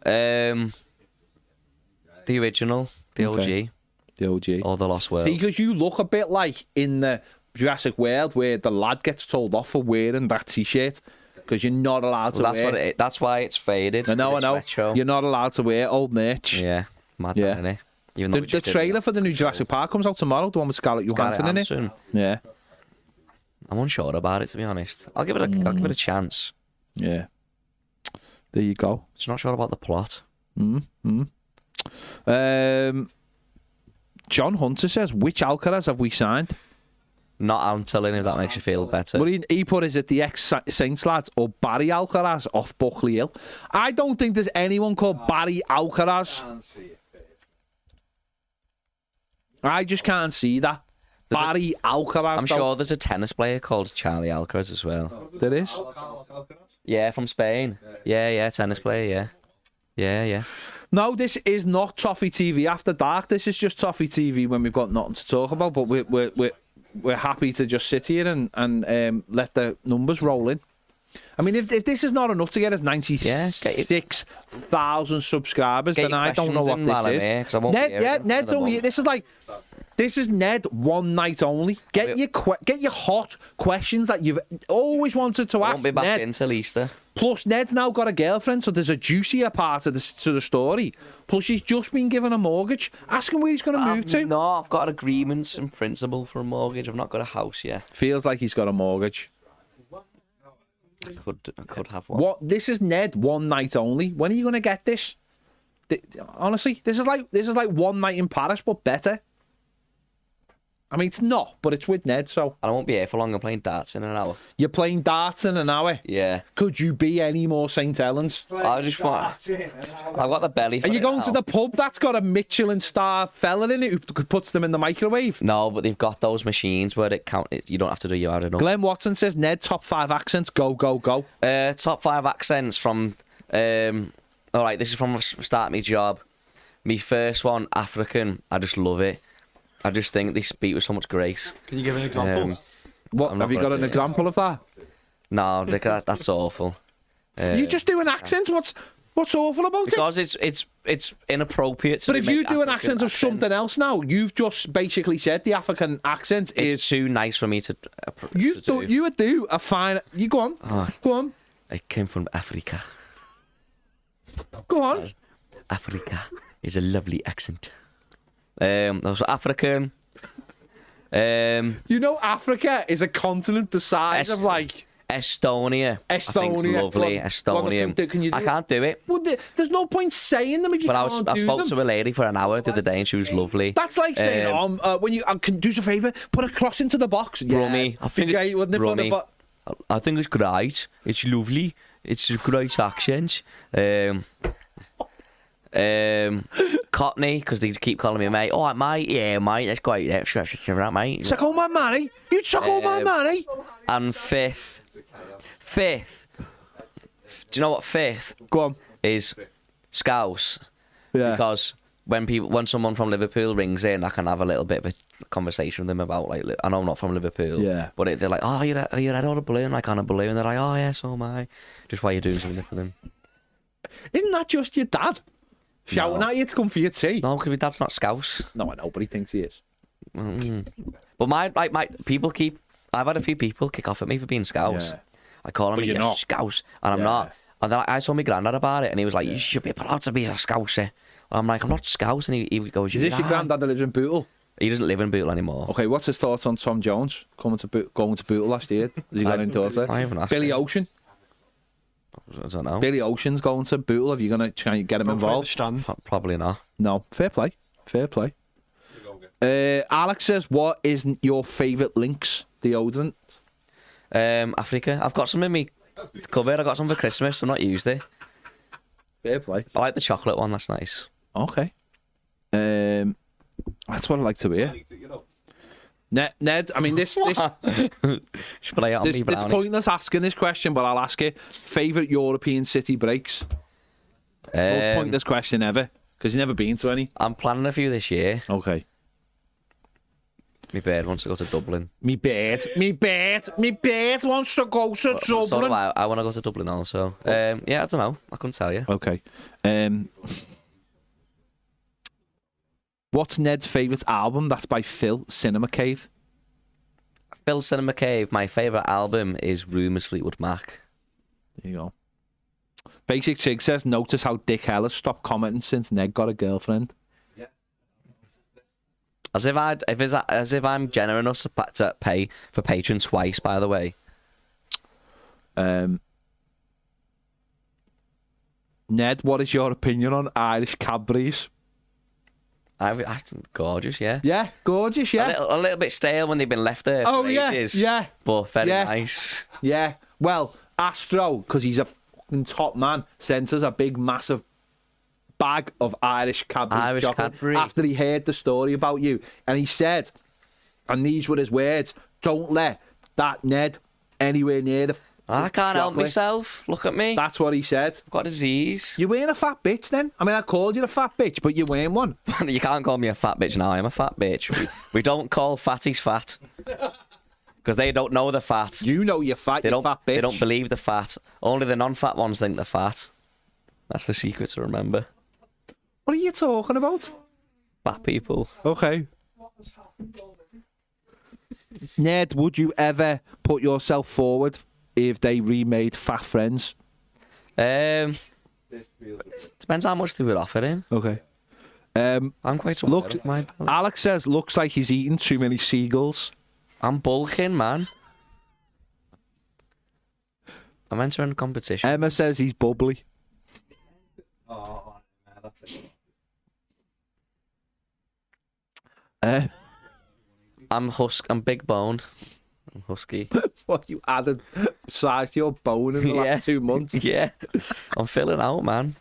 The original, the OG. The OG. Or The Lost World. See, because you look a bit like in the Jurassic World where the lad gets told off for wearing that t-shirt because you're not allowed to wear. That's why it's faded. I know. Retro. You're not allowed to wear old merch. Yeah, mad, Yeah. isn't it? The trailer for the new Jurassic Park comes out tomorrow, the one with Scarlett Johansson in it. Yeah. I'm unsure about it, to be honest. I'll give it a chance. Yeah. There you go. Just not sure about the plot. John Hunter says, which Alcaraz have we signed? Not until any of that makes you feel better. Well, he put, is it the ex-Saints lads or Barry Alcaraz off Buckley Hill? I don't think there's anyone called Barry Alcaraz. I just can't see that. Barry Alcaraz. I'm sure there's a tennis player called Charlie Alcaraz as well. There is? Yeah, from Spain. Yeah, tennis player, yeah. No, this is not Toffee TV After Dark. This is just Toffee TV when we've got nothing to talk about. But we're happy to just sit here and let the numbers roll in. I mean, if this is not enough to get us 96,000 subscribers, then I don't know what this is. Ned's only. This is Ned one night only. Get your hot questions that you've always wanted to ask. Won't be back Ned. until Easter. Plus, Ned's now got a girlfriend, so there's a juicier part of to the story. Plus, he's just been given a mortgage. Ask him where he's going to move to. No, I've got agreements in principle for a mortgage. I've not got a house yet. Feels like he's got a mortgage. I could have one. What? This is Ned one night only. When are you going to get this? Honestly, this is like one night in Paris, but better. I mean, it's not, but it's with Ned, so... I won't be here for long. I'm playing darts in an hour. You're playing darts in an hour? Yeah. Could you be any more St. Helens? I just want... I've got the belly for Are you it going now. to the pub that's got a Michelin star fella in it who puts them in the microwave? No, but they've got those machines where you don't have to do your adding up. Glenn Watson says, Ned, top 5 accents, go, go, go. Top 5 accents from... all right, this is from the start of my job. My first one, African. I just love it. I just think they speak with so much grace. Can you give an example? What, have you got an example of that? No, that's awful. You just do an accent? What's awful about it? Because it's inappropriate to But if you make do an African accent of something else now, you've just basically said the African accent it's is... too nice for me to You would do a fine... You go on. Oh. Go on. I came from Africa. Go on. Africa is a lovely accent. Also African. You know, Africa is a continent the size of like Estonia. I think it's lovely. Estonia. Can you do I can't do it. Well, there's no point saying them if you can't do them. I spoke to a lady for an hour the other day and she was lovely. That's like saying, when you can do us a favour, put a cross into the box. Brummy. I think great, wouldn't it? Brummy. I think it's great. It's lovely. It's a great accent. Cockney, because they keep calling me mate. Oh, mate, yeah, mate, that's great. That's right, mate. Suck all my money. You suck all my money. And fifth. Do you know what fifth? Go on. Is Scouse. Yeah. Because when someone from Liverpool rings in, I can have a little bit of a conversation with them about, like, I know I'm not from Liverpool. Yeah. But they're like, oh, you're at on a balloon, like on a balloon. They're like, oh yeah, so am I. Just why you're doing something for them. Isn't that just your dad shouting at you to come for your tea? No, because my dad's not Scouse. No, I know, but he thinks he is. But my people keep. I've had a few people kick off at me for being Scouse. Yeah. I call him But you're Scouse, and I'm not. And then I told my granddad about it, and he was like, "You should be proud to be a Scouser." And I'm like, "I'm not Scouse," and he goes, Is this your granddad that lives in Bootle? He doesn't live in Bootle anymore. Okay, what's his thoughts on Tom Jones going to Bootle last year? Has he got into it? I haven't asked Billy him. Ocean. I don't know. Billy Ocean's going to Bootle. Are you going to try and get him involved? Probably not. No. Fair play. Alex says, what is your favourite Lynx deodorant? Africa. I've got some in me cupboard. I got some for Christmas. I've not used it. Fair play. I like the chocolate one. That's nice. Okay. That's what I like to hear. Ned, I mean, this Spray it on me, it's brownies. pointless asking this question, but I'll ask it. Favourite European city breaks? It's the most pointless question ever, because you've never been to any. I'm planning a few this year. Okay. My bird wants to go to Dublin. Me bird wants to go to Dublin. So do I want to go to Dublin also. Yeah, I don't know. I couldn't tell you. Okay. What's Ned's favourite album? That's by Phil, Cinema Cave. Phil Cinema Cave. My favourite album is Rumours Fleetwood Mac. There you go. Basic Sig says, notice how Dick Ellis stopped commenting since Ned got a girlfriend. As if I'm generous to pay for patrons twice, by the way. Ned, what is your opinion on Irish Cadburys? I think gorgeous, yeah. Yeah, gorgeous, yeah. A little bit stale when they've been left there for ages. Yeah. But very nice. Yeah. Well, Astro, because he's a fucking top man, sent us a big, massive bag of Irish Cadbury chocolate Cadbury. after he heard the story about you. And he said, and these were his words, don't let that Ned anywhere near I can't help chocolate. myself. Look at me. That's what he said. I've got a disease. You weren't a fat bitch then? I mean, I called you a fat bitch, but you weren't one. You can't call me a fat bitch now. I'm a fat bitch. We don't call fatties fat. Because they don't know the fat. You know you're fat, They you don't, fat bitch. they don't believe the fat. Only the non-fat ones think they're fat. That's the secret to remember. What are you talking about? Fat people. Okay. Ned, would you ever put yourself forward if they remade Fat Friends? Depends how much they were offering. Okay. I'm quite aware Look, of my belly. Alex says, looks like he's eating too many seagulls. I'm bulking, man. I'm entering a competition. Emma says he's bubbly. Oh, man, that's it. I'm big boned. I'm husky. What, you added size to your bone in the last 2 months? Yeah. I'm filling out, man.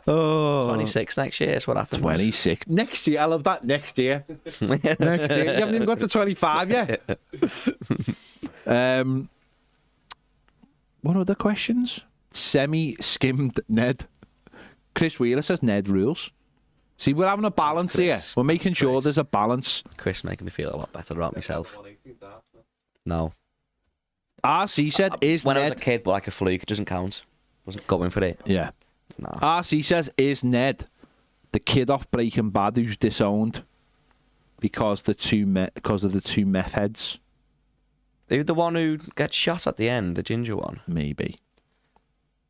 Oh. 26 next year is what happens. 26. Next year. I love that. Next year. Next year. You haven't even got to 25 yet. What other questions? Semi-skimmed Ned. Chris Wheeler says Ned rules. See, we're having a balance here. Chris. We're making sure Chris. there's a balance. Chris making me feel a lot better about myself. No. RC said, is When I was Ned... a kid, but like a fluke, it doesn't count. Wasn't going for it. Yeah. No. RC says, is Ned the kid off Breaking Bad who's disowned because of the two meth heads? Who's the one who gets shot at the end, the ginger one? Maybe.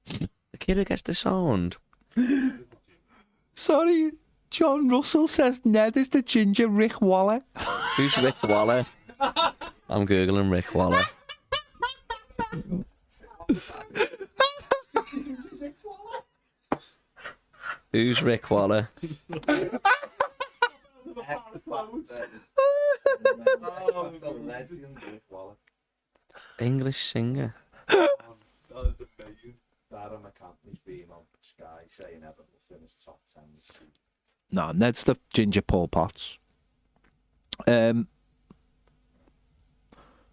The kid who gets disowned. Sorry, John Russell says Ned is the ginger Rick Waller. Who's Rick Waller? I'm Googling Rick Waller. Who's Rick Waller? English singer. No, Ned's the ginger Paul Potts.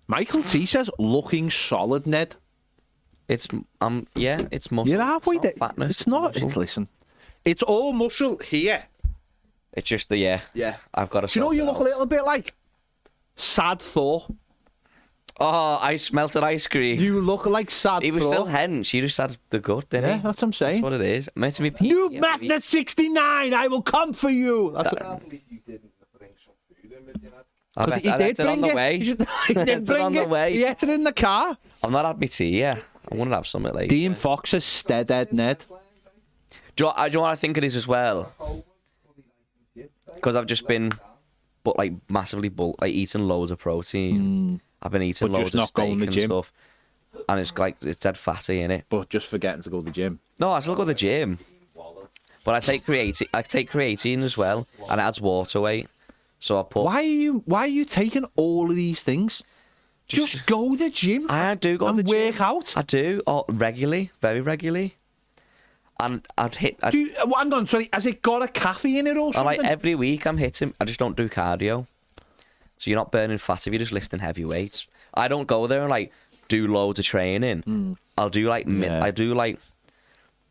Michael T says, looking solid, Ned. It's it's muscle. You're halfway It's there. not fatness, It's not. muscle. It's listen. It's all muscle here. It's just the Yeah. I've got to. Do you know you look a little bit like Sad Thor? Oh, ice melted ice cream. You look like Sad He was Thor. still hench. He just had the gut, didn't Yeah, he? that's what I'm saying. That's what it is. Meant to be peaky You every Master week. 69, I will come for you. That's what, can't believe you didn't bring some food in with you, Ned. I because bet he I did left it on bring the it. way. He did It's bring on the it. way. He ate it in the car. I've not had my tea yet. I want to have something later. Dean Fox is steadhead, Ned. Do you know what I think it is as well? Because I've just been, but like massively eating loads of protein. I've been eating But loads just of not steak going to the and gym. stuff, and it's like it's dead fatty in it. But just forgetting to go to the gym. No, I still go to the gym, but I take creatine as well, and it adds water weight. So I put. Why are you taking all of these things? Just go to the gym. I do go to and the gym. work out. I do, regularly, very regularly. And I'd hit. Do you, hang on, sorry. Has it got a cafe in it or And something? like every week I'm hitting. I just don't do cardio. So you're not burning fat if you're just lifting heavy weights. I don't go there and like do loads of training. I'll do like Yeah. I do like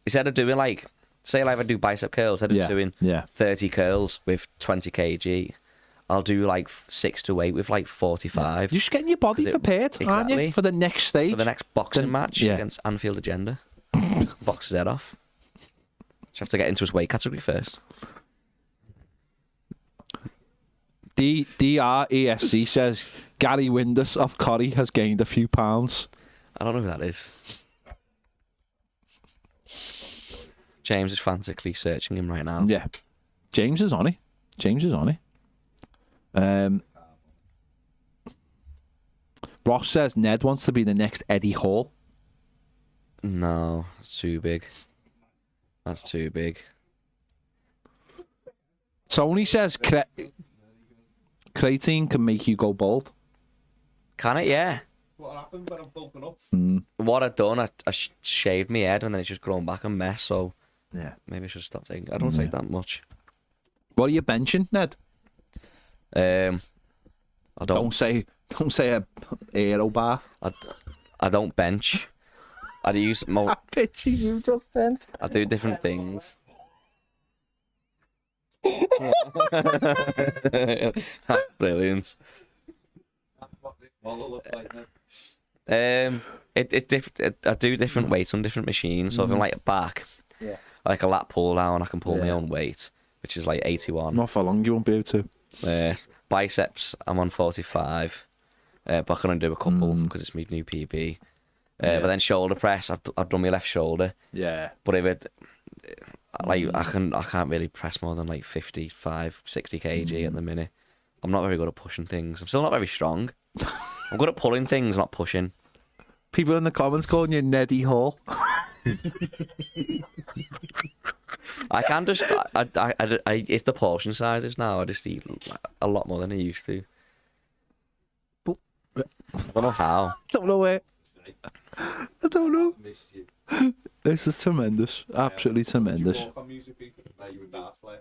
instead of doing like say like I do bicep curls, instead of doing 30 curls with 20 kg, I'll do like 6 to 8 with like 45 You're just getting your body 'Cause prepared, aren't you, exactly. for the next stage? for the next boxing match yeah. against Anfield Agenda. Box his head off. Just have to get into his weight category first. DRESC says Gary Windus of Corrie has gained a few pounds. I don't know who that is. James is frantically searching him right now. Yeah. James is on it. Ross says Ned wants to be the next Eddie Hall. No, it's too big. That's too big. Tony says creatine can make you go bald. Can it? Yeah. What happened when I'm bulking up? What I've done, I shaved my head and then it's just grown back a mess. So Yeah. maybe I should stop taking. I don't take that much. What are you benching, Ned? I don't. Don't say a aero bar. I I don't bench. I use That picture you just sent. I do different things. That's brilliant. It's different. I do different weights on different machines. So if I'm like back, like a lat pull down, I can pull my own weight, which is like 81. Not for long, you won't be able to. Biceps, I'm on 45. But I can only do a couple because it's my new PB. But then shoulder press, I've done my left shoulder. Yeah. But if it, like, I can't really press more than like 55, 60 kg at the minute. I'm not very good at pushing things. I'm still not very strong. I'm good at pulling things, not pushing. People in the comments calling you Neddy Hall. I can just, it's the portion sizes now. I just eat a lot more than I used to. I don't know how. Don't know where. I don't know. This is tremendous. Absolutely tremendous.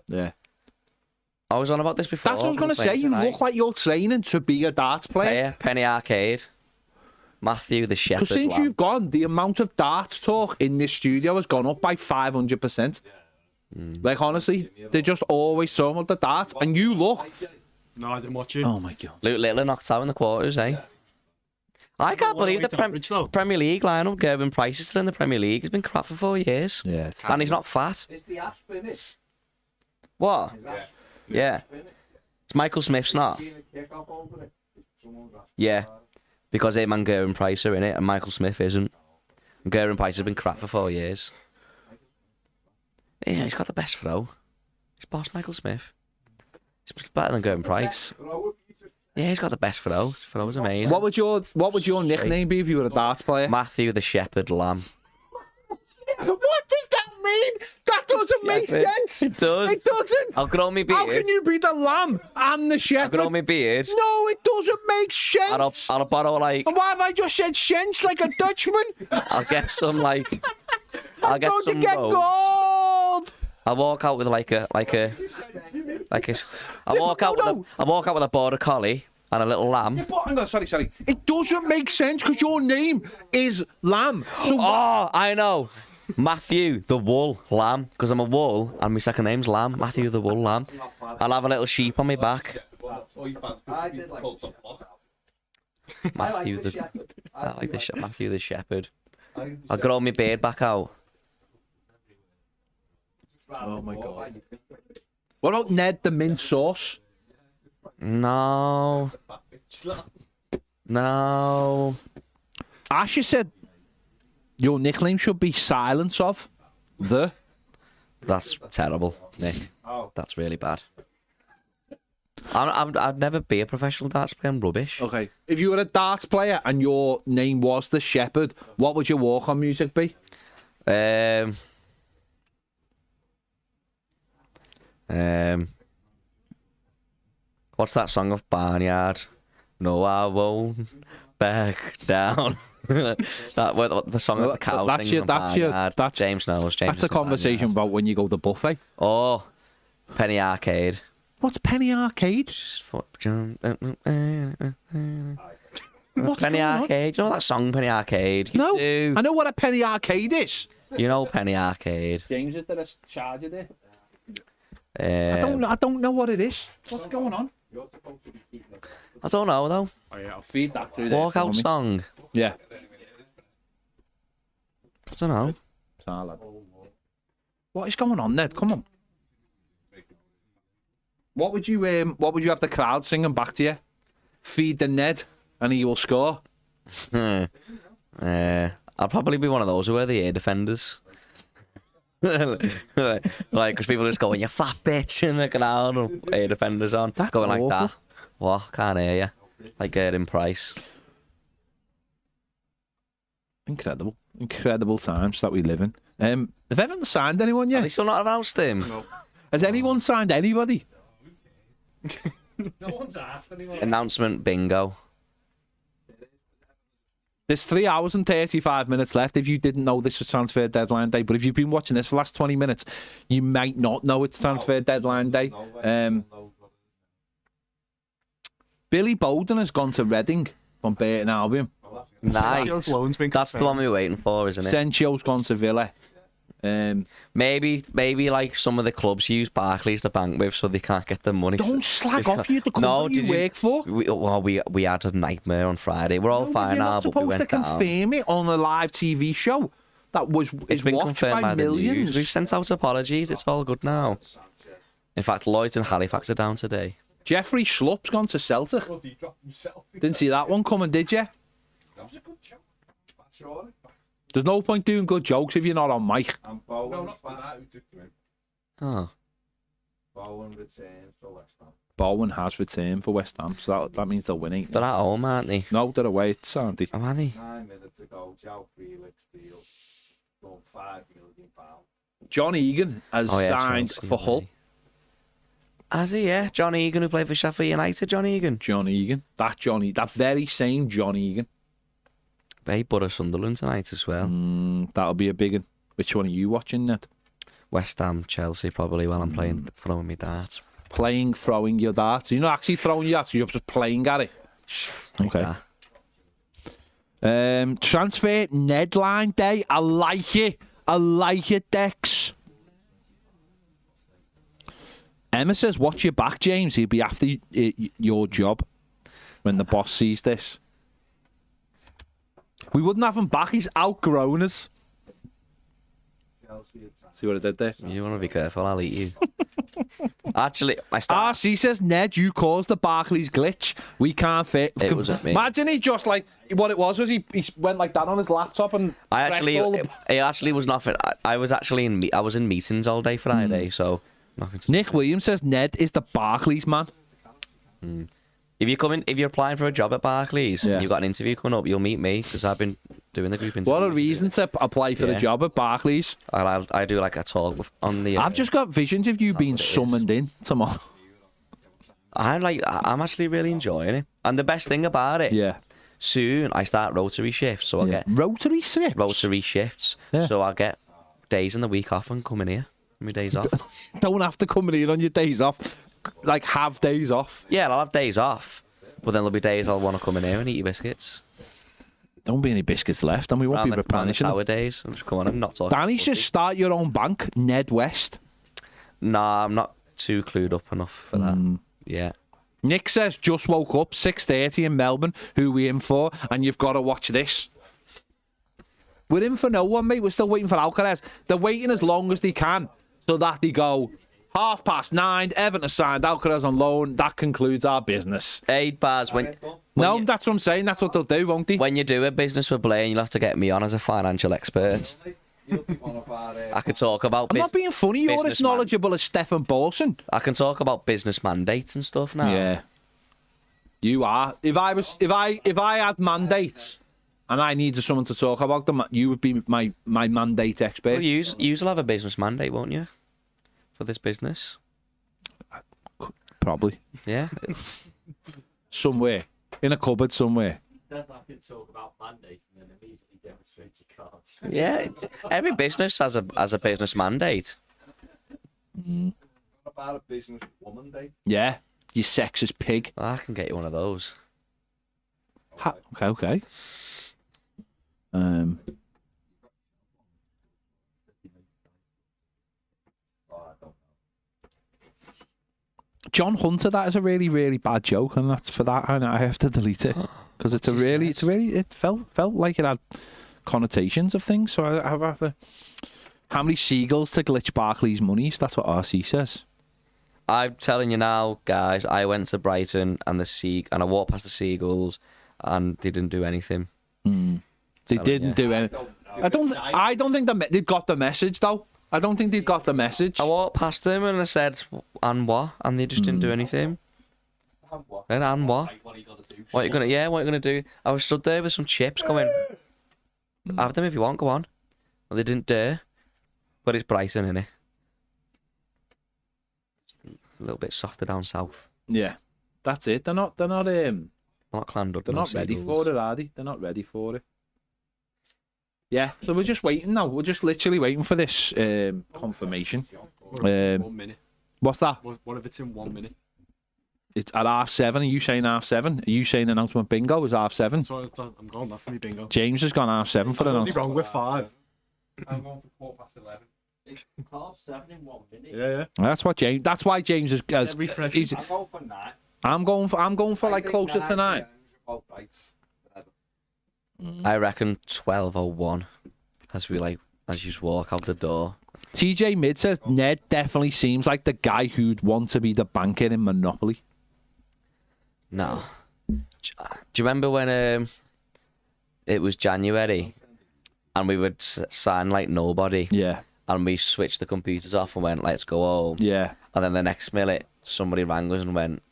Yeah. I was on about this before. That's what I was going to say. You look like you're training to be a darts player. Penny Arcade. Matthew the Shepherd. Because since you've gone, the amount of darts talk in this studio has gone up by 500%. Like, honestly, they're just always talking about the darts. And you look. No, I didn't watch it. Oh, my God. Luke Littler knocked out in the quarters, eh? I can't believe the Premier League lineup. Gervin Price is still in the Premier League. He's been crap for 4 years. Yeah. And he's not fat. Is the Ash finished? What? Yeah. It's Michael Smith's not. Yeah. Because him and Gervin Price are in it and Michael Smith isn't. And Gervin Price has been crap for 4 years. Yeah, he's got the best throw. He's boss Michael Smith. He's better than Gervin Price. Yeah, he's got the best throw. His throw is amazing. What would your nickname be if you were a darts player? Matthew the Shepherd Lamb. What does that mean? That doesn't make sense. It does. It doesn't. I'll grow me beard. How can you be the lamb and the I'll shepherd? grow me beard. No, it doesn't make sense. I'll borrow like. And why have I just said sense like a Dutchman? I'll get some like. I'll get Going some to get rope. gold. I'll walk out with like a. I'll walk out with a border collie and a little lamb. Yeah, but hang on, sorry. It doesn't make sense because your name is Lamb. So Oh, I know. Matthew the Wool Lamb, because I'm a wool and my second name's Lamb. Matthew the Wool Lamb. I'll have a little sheep on my back. I did like the shepherd. Matthew the Shepherd. I like the Matthew the Shepherd. I'll grow my beard back out. Oh my God. What about Ned the mint sauce? No. Asher said your nickname should be Silence of the. That's terrible, Nick. That's really bad. I'd never be a professional darts player. I'm rubbish. Okay. If you were a darts player and your name was the Shepherd, what would your walk-on music be? What's that song of Barnyard? No, I won't back down. The song of the cow That's sings from Barnyard. James knows. That's a conversation about when you go to buffet. Oh, Penny Arcade. What's Penny Arcade? What's Penny going on? Arcade. You know that song, Penny Arcade? You No, do. I know what a Penny Arcade is. You know Penny Arcade. James, is there a charger there? I I don't know what it is. What's going on? I don't know though. Oh, yeah, I'll feed that through there. Walkout song. Yeah. I don't know. What is going on, Ned? Come on. What would you have the crowd singing back to you? Feed the Ned and he will score. I'll probably be one of those who wear the air defenders. Like, because people just going, you fat bitch, in the crowd, and air defenders on. That's going awful. like that. What? Can't hear you. Like Gervin Price. Incredible times that we live in. Have Everton signed anyone Have yet? they still not announced him? No. Has anyone signed anybody? No one's asked anyone. Announcement bingo. There's 3 hours and 35 minutes left if you didn't know this was transfer deadline day. But if you've been watching this for the last 20 minutes, you might not know it's transfer deadline day. Billy Bowden has gone to Reading from Burton Albion. Sergio's Nice. loan's been That's the confirmed. one we're waiting for, isn't it? Sensio's gone to Villa. Maybe like some of the clubs use Barclays to bank with, so they can't get the money. Don't slag off you, the company you work for. We had a nightmare on Friday. We're all fine You're now, not but we supposed to went down. confirm it on a live TV show that It's is been watched confirmed by by the news. millions. We've sent out apologies. It's all good now. In fact, Lloyd and Halifax are down today. Jeffrey Schlupp's gone to Celtic. He dropped himself. Didn't see that one coming, did you? That was a good joke. That's all. There's no point doing good jokes if you're not on mic. And Bowen, not for that, who took him in. Oh. Bowen returned for West Ham. Bowen has returned for West Ham, so that means they'll win, ain't they? They're at home, aren't they? No, they're away. It's Sandy. Oh, are they? 9 minutes ago, Joe Felix deal. Done £5 million. John Egan has signed Chelsea, for Hull. mate. Has he? Yeah, John Egan, who played for Sheffield United. John Egan. John Egan. That very same John Egan. Hey, Borough Sunderland tonight as well. That'll be a big one. Which one are you watching, Ned? West Ham, Chelsea, probably while I'm throwing me darts. Throwing your darts. You're not actually throwing your darts, you're just playing at it. Okay. Transfer deadline day. I like it, Dex. Emma says, watch your back, James. He'll be after your job when the boss sees this. We wouldn't have him back. He's outgrown us. See what I did there? You want to be careful, I'll eat you. Actually, I started... RC says, Ned, you caused the Barclays glitch. We can't fit. It wasn't me. Imagine he just like, what it was he went like that on his laptop and It actually was nothing. I was actually I was in meetings all day Friday, so nothing to Nick Williams says, Ned is the Barclays man. If you're applying for a job at Barclays Yeah. and you've got an interview coming up, you'll meet me because I've been doing the group interview. What a reason to apply for the Yeah. job at Barclays. I do like a talk on the. I've just got visions of you being what it is. summoned in tomorrow. I'm actually really enjoying it, and the best thing about it, Yeah. soon I start rotary shifts, so I get Rotary shifts. rotary shifts, Yeah. so I get days in the week off and coming here. My days off. Don't have to come in on your days off. Like, have days off. Yeah, I'll have days off, but then there'll be days I'll want to come in here and eat your biscuits. Don't be any biscuits left, and we won't be Around the replenishing them. tower days. I'm just come on, I'm not talking. Danny says, start your own bank, Ned West. Nah, I'm not too clued up enough for that. Yeah. Nick says, just woke up, 6:30 in Melbourne. Who we in for? And you've got to watch this. We're in for no one, mate. We're still waiting for Alcaraz. They're waiting as long as they can so that they go 9:30. Everton signed Alcaraz on loan. That concludes our business. Hey, Baz, No, that's what I'm saying. That's what they'll do, won't they? when you do a business with Blaine, you'll have to get me on as a financial expert. You'll be one of our... I could talk about. I'm not being funny. You're as businessman. knowledgeable as Stefan Bolson. I can talk about business mandates and stuff now. Yeah, you are. If I had mandates and I needed someone to talk about them, you would be my mandate expert. Well, you'll have a business mandate, won't you? For this business. Probably Yeah. somewhere in a cupboard somewhere. Then I can talk about mandates and then immediately demonstrate your cards. Yeah. Every business has a business mandate. What about a business woman day? Yeah, you sexist pig. I can get you one of those. Okay. John Hunter, that is a really, really bad joke, and that's for that, and I have to delete it because it felt like it had connotations of things. So I have to. How many seagulls to glitch Barclays monies? That's what RC says. I'm telling you now, guys. I went to Brighton and I walked past the seagulls, and they didn't do anything. They didn't do anything. I don't think they got the message though. I don't think they got the message. I walked past them and I said, "And what?" And they just didn't do anything. And what? What are you gonna do? What are you gonna do? I was stood there with some chips going, have them if you want, go on. And they didn't dare. But it's Brighton, innit? A little bit softer down south. Yeah, that's it. They're not Not clammed up. They're not ready for it, are they? They're not ready for it. Yeah, so we're just waiting now. We're just literally waiting for this confirmation. What if it's in 1 minute? What's that? What if it's in 1 minute? It's at 7:30. Are you saying 7:30? Are you saying announcement bingo is 7:30? So I'm going that for me bingo. James has gone 7:30 for I'm only announcement. wrong with 5. I'm going for 11:15. It's 7:30 in 1 minute. Yeah. That's what James. That's why James has. Refresh. He's, I'm going for 9. I'm going for like closer to 9. Right. I reckon 12:01 as you just walk out the door. TJ Mid says Ned definitely seems like the guy who'd want to be the banker in Monopoly. No. Do you remember when it was January and we would sign like nobody Yeah. and we switched the computers off and went, let's go home. Yeah. And then the next minute, somebody rang us and went,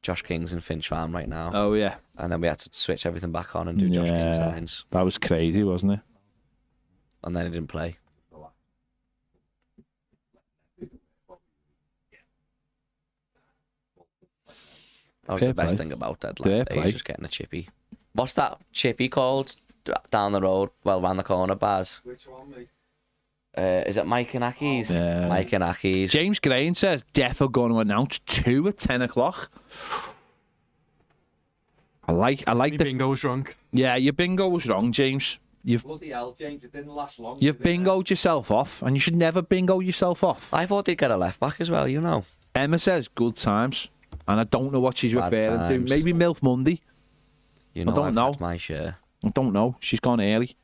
Josh King's in Finch Farm right now. Oh yeah. And then we had to switch everything back on and do Josh King signs. That was crazy, wasn't it? And then he didn't play. That was Fair the best play. thing about Fair deadline. play. He's just getting a chippy. What's that chippy called down the road? Well, round the corner, Baz. Which one, mate? Is it Mike and Aki's? Yeah. Mike and Aki's. James Green says Def are going to announce 2 at 10 o'clock. I like My the bingo's wrong. yeah. Your bingo was wrong, James. Bloody hell, James, it didn't last long. You've did it? bingoed yourself off, and you should never bingo yourself off. I thought they'd get a left back as well, you know. Emma says good times, and I don't know what she's Bad referring times. to. Maybe MILF Monday. You know, don't I've know. had my share. I don't know. She's gone early.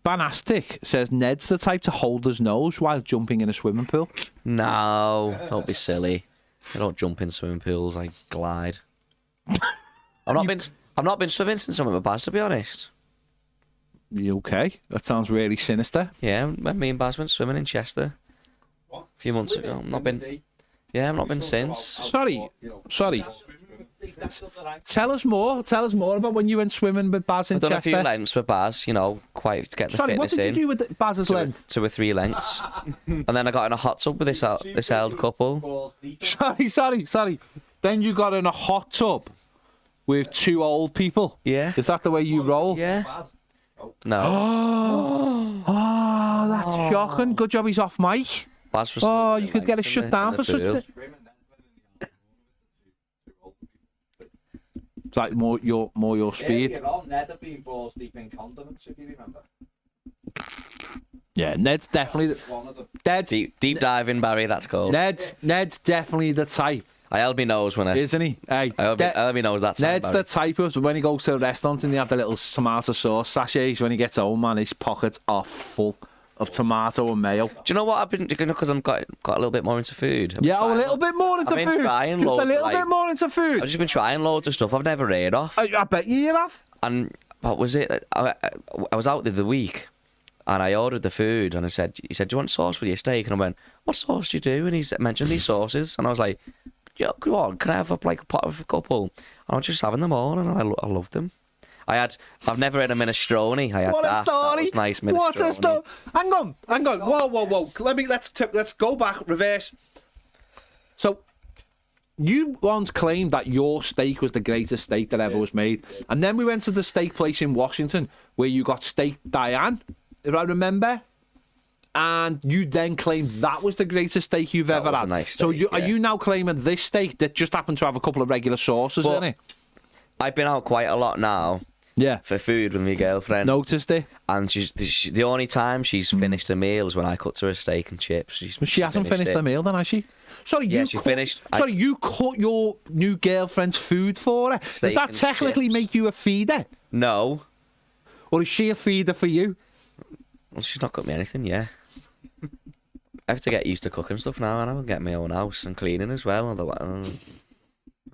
Banastic says Ned's the type to hold his nose while jumping in a swimming pool. No, don't be silly. I don't jump in swimming pools. I glide. I've not been swimming since I'm at my Baz, to be honest. You okay? That sounds really sinister. Yeah, when me and Baz went swimming in Chester What? a few months ago. I've not been. Yeah, I've not been since. Sorry. Tell us more. Tell us more about when you went swimming with Baz in I've done a few Chester. lengths with Baz, you know, quite to get the Sorry, what fitness did you in. do with Baz's length? 2 or 3 lengths, and then I got in a hot tub with this old couple. Balls deep. Sorry. Then you got in a hot tub with 2 old people. Yeah. Is that the way you roll? Yeah. Bad. No. Oh, that's shocking. Good job he's off mic. Baz was Oh, you could get a shut down for such a... It's like more your speed. Earlier on, Ned had been balls deep in condiments, if you remember. Yeah, Ned's definitely... One of them. deep diving, Barry. That's called. Ned's definitely the type, I held my nose when I. isn't he? Hey, I held my nose that time. Ned's the type of when he goes to a restaurant and they have the little tomato sauce sachets. When he gets home, man, his pockets are full of tomato and mayo. Do you know what I've been doing? Because I've got a little bit more into food. I've been Yeah, a trying- little bit more into I've been food. trying Just a loads, little like- bit more into food. I've just been trying loads of stuff I've never heard of. I bet you have. And what was it? I was out the other week, and I ordered the food, and he said, "Do you want sauce with your steak?" And I went, "What sauce do you do?" And he mentioned these sauces, and I was like, "Yeah, go on, can I have a pot of a couple?" And I was just having them all, and I loved them. I've never had a minestrone. I had What a that. story! That was nice minestrone. What a story! Hang on. Whoa! Let's go back, reverse. So, you once claimed that your steak was the greatest steak that ever was made, and then we went to the steak place in Washington where you got steak Diane, if I remember. And you then claimed that was the greatest steak you've ever was a had. nice So steak, are yeah. you now claiming this steak that just happened to have a couple of regular sauces Well, in it? I've been out quite a lot now Yeah. for food with my girlfriend. Noticed it? And the only time she's finished a meal is when I cooked her a steak and chips. But she hasn't finished it. the meal then, has she? Sorry, Yeah, you she cut- finished. Sorry, you cut your new girlfriend's food for her. Does Steak that and technically chips. make you a feeder? No. Or is she a feeder for you? Well, she's not cooked me anything, yeah. I have to get used to cooking stuff now, and I'm getting my own house and cleaning as well. Otherwise,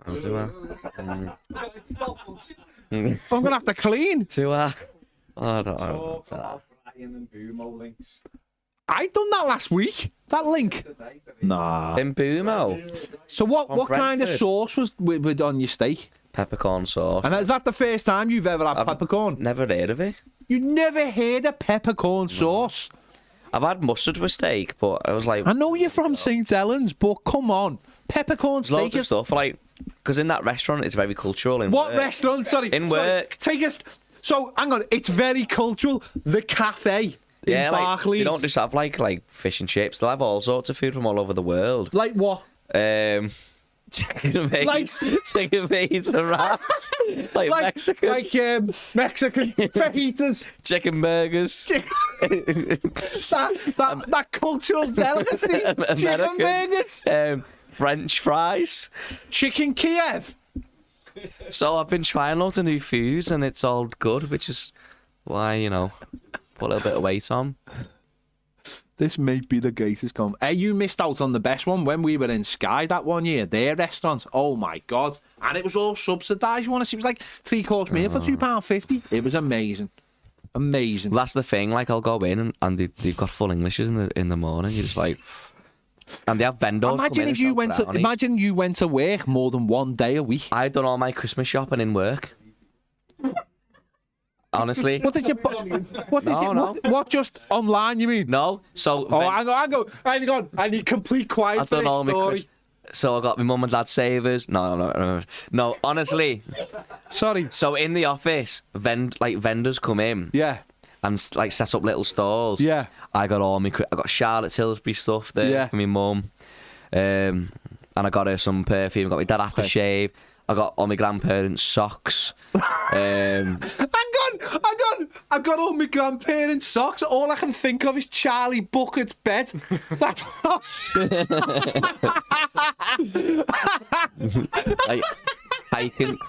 I'll do that. I'm going to have to clean. Do I? Oh, I don't know. Talk about Brian and Boomo links I done that last week. That link. today. Nah. In Boomo, So what From kind of Brentford. sauce was with on your steak? peppercorn sauce. And is that the first time you've ever had peppercorn? Never heard of it. You never heard of peppercorn sauce? I've had mustard with steak, but I was like, I know you're from St. Helens, but come on. Peppercorn there's loads steak of is... stuff, like, because in that restaurant, it's very cultural. In What work. restaurant? Sorry. In sorry. work. Take us... So, hang on. It's very cultural. The cafe in Yeah, like, Barclays. they don't just have like fish and chips. They'll have all sorts of food from all over the world. Like what? Chicken fajitas and wraps. Like Mexican. Like Mexican fajitas. Chicken burgers. that cultural delicacy. Chicken burgers. French fries. Chicken Kiev. So I've been trying loads of new foods and it's all good, which is why, put a little bit of weight on. This may be the greatest come. Hey, you missed out on the best one when we were in Sky that one year. Their restaurant. Oh my God. And it was all subsidised. You want to see? It was like 3-course meal for £2.50. It was amazing. Amazing. Well, that's the thing. Like, I'll go in and they've got full Englishes in the morning. You're just like, and they have vendors. Imagine if you went to work more than one day a week. I've done all my Christmas shopping in work. Honestly. What did you? What? Just online? You mean? No. So. Oh, hang on. I need complete quiet. I've done all my So I got my mum and dad savers. No. Honestly. Sorry. So in the office, vendors come in. Yeah. And like set up little stalls. Yeah. I got Charlotte Tilbury stuff there for my mum. And I got her some perfume. I got my dad aftershave. I got all my grandparents' socks. Hang on! I've got all my grandparents' socks. All I can think of is Charlie Bucket's bed. That's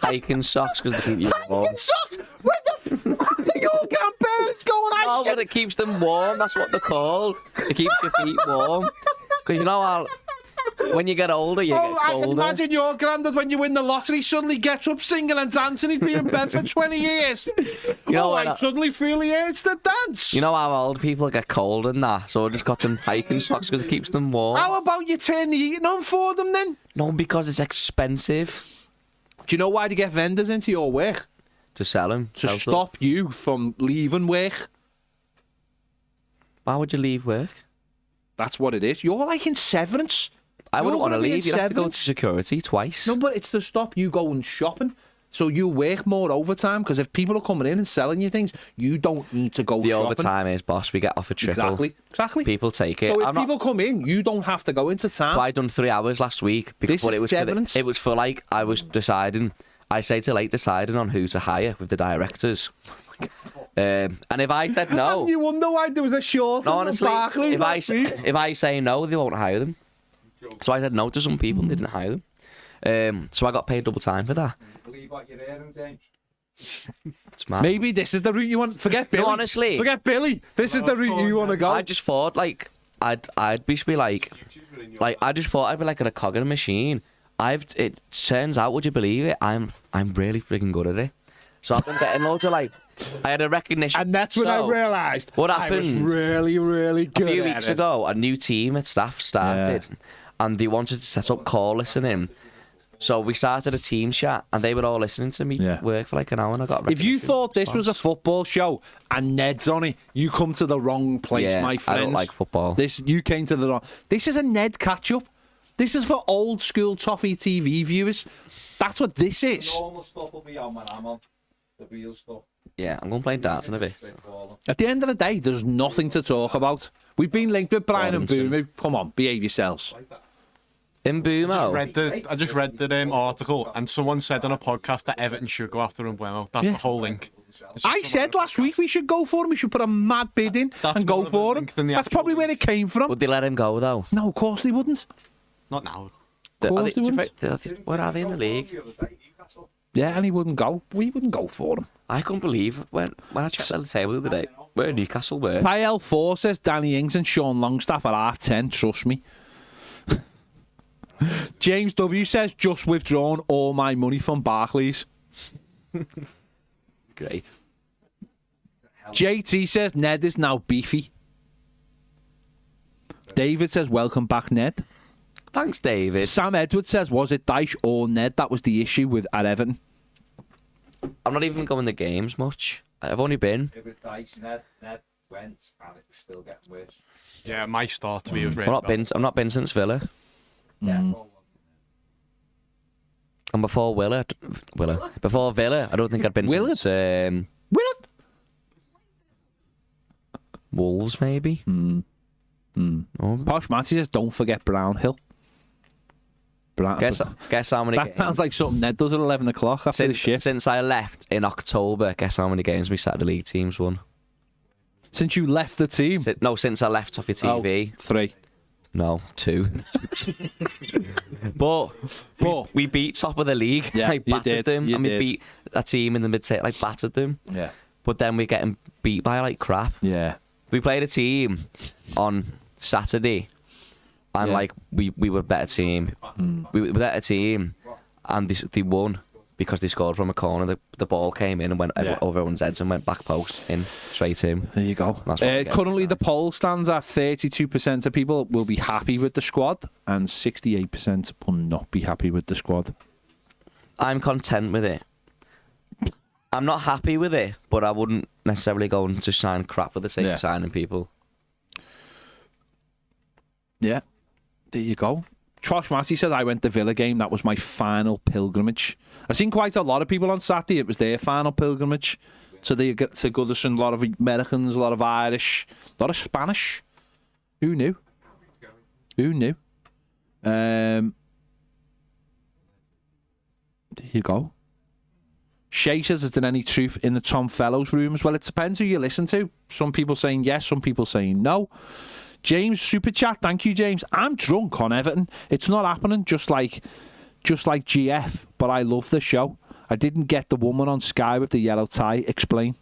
hiking socks because they keep you warm. Hiking socks? Where the fuck are your grandparents going hiking? No, but it keeps them warm. That's what they're called. It keeps your feet warm. Because when you get older, you get colder. I can imagine your granddad, when you win the lottery, suddenly gets up singing and dancing. He's been in bed for 20 years. I suddenly feel he hates to dance. You know how old people get cold and that? So I just got them hiking socks because it keeps them warm. How about you turn the eating on for them then? No, because it's expensive. Do you know why they get vendors into your work? To sell them. To stop you from leaving work. Why would you leave work? That's what it is. You're like in severance. I wouldn't want to leave. You'd have to go to security twice. No, but it's to stop you going shopping. So you work more overtime, because if people are coming in and selling you things, you don't need to go shopping. The overtime is, boss, we get off a triple. Exactly. People take it. So if people come in, you don't have to go into town. So I done 3 hours last week. Because This is severance. It was for like, I was deciding, I say to like deciding on who to hire with the directors. And if I said no... And you wonder why there was a short honestly, if I say no, they won't hire them. So I said no to some people and they didn't hire them. So I got paid double time for that. Believe what you're hearing, James. It's mad. Maybe this is the route you want. Forget Billy. No, honestly. Forget Billy. This is the route you want to go. I just thought like I'd be like I just thought I'd be like a cog in a machine. It turns out, would you believe it? I'm really freaking good at it. So I've been getting loads of like, I had a recognition. And that's when I realised what happened. I was really, really good. A few weeks ago, a new team at staff started, and they wanted to set up call listening. So we started a team chat, and they were all listening to me work for like an hour, and I got. If you thought this was a football show and Ned's on it, you come to the wrong place, my friends. I don't like football. You came to the wrong. This is a Ned catch up. This is for old school Toffee TV viewers. That's what this is. Normal stuff will be on when I'm on. The real stuff. Yeah, I'm going to play darts in a bit. At the end of the day, there's nothing to talk about. We've been linked with Brian and Boomo. Come on, behave yourselves. In Boomo? I just read the article, and someone said on a podcast that Everton should go after Mbuemo. That's the whole link. I said last week we should go for him. We should put a mad bid in and go for him. That's probably where it came from. Would they let him go, though? No, of course they wouldn't. Not now. Where are they in the league? Yeah, and he wouldn't go. We wouldn't go for him. I couldn't believe when I checked the table the other day where Newcastle were. Kyle 4 says Danny Ings and Sean Longstaff are 10. Trust me. James W says just withdrawn all my money from Barclays. Great. JT says Ned is now beefy. David says welcome back, Ned. Thanks, David. Sam Edwards says, was it Dyche or Ned that was the issue at Everton? I'm not even going to games much. I've only been. It was Dyche. Ned went, and it was still getting worse. Yeah, my start to me was really bad. I've not been since Villa. Yeah. And before before Villa, I don't think I'd been since Willard? Wolves, maybe. Posh Matty says, don't forget Brownhill. Guess how many That games? sounds like something Ned does at 11 o'clock after the shift. Since I left in October, guess how many games we Saturday League teams won? Since you left the team? Since I left Toffee TV. 3. No, 2. but we beat top of the league. Yeah, like, battered them. You And we did. beat a team in the mid-table, like battered them. Yeah. But then we're getting beat by like crap. Yeah. We played a team on Saturday, and Yeah. like we were a better team. We were a better team, and they won because they scored from a corner. The ball came in and went over everyone's heads and went back post in straight in. There you go. That's what we get. Currently, the poll stands at 32% of people will be happy with the squad, and 68% will not be happy with the squad. I'm content with it. I'm not happy with it, but I wouldn't necessarily go and just sign crap for the sake of signing people. Yeah. There you go. Josh Massey said, I went to Villa game. That was my final pilgrimage. I've seen quite a lot of people on Saturday. It was their final pilgrimage. So they get to Goodison, a lot of Americans, a lot of Irish, a lot of Spanish. Who knew? Who knew? There you go. Shay says, is there any truth in the Tom Fellows rumours? Well, it depends who you listen to. Some people saying yes, some people saying no. James, super chat, thank you, James. I'm drunk on Everton. It's not happening, just like GF, but I love the show. I didn't get the woman on Sky with the yellow tie. Explain.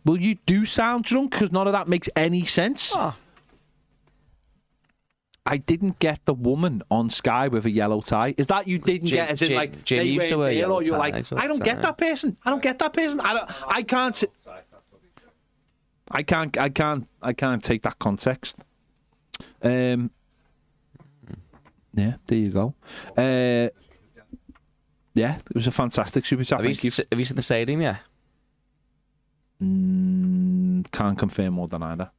Well, you do sound drunk because none of that makes any sense. Oh. I didn't get the woman on Sky with a yellow tie. Is that you didn't get? As in, like they weren't there, or you're like, I don't get that person. I don't get that person. I can't take that context. Yeah, there you go. Yeah, it was a fantastic super chat. Thank you. Have you seen the stadium yet? Can't confirm more than either.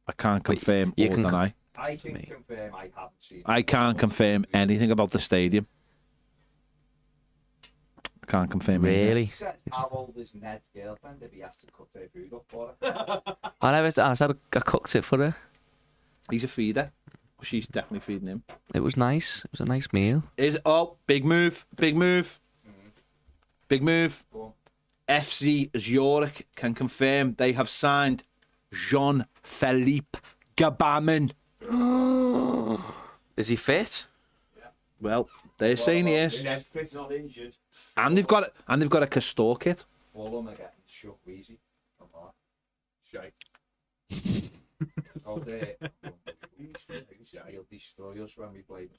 I can't confirm you more can than I. I can confirm I haven't seen it. I can't confirm anything about the stadium. I can't confirm anything. Really? He said, how old is Ned's girlfriend if he has to cook her food up for her? I cooked it for her. He's a feeder. She's definitely feeding him. It was nice. It was a nice meal. Big move. Big move. Big move. FC Zurich can confirm they have signed Jean-Philippe Gbamin. Is he fit? Well, they're saying he is. Ned's fit, not injured. And they've got a Castor kit. Fulham are getting shook wheezy. Come on. Shite. Oh, he'll destroy us when we play them.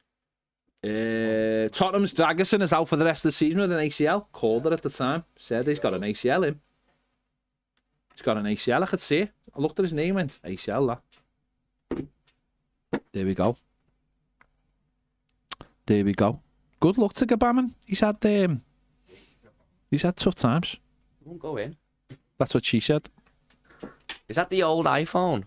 Tottenham's Dragerson is out for the rest of the season with an ACL. Called it at the time. Said he's got an ACL in. He's got an ACL, I could see it. I looked at his name and ACL, that. There we go. There we go. Good luck to Gbamin. He's had tough times. Won't go in. That's what she said. Is that the old iPhone?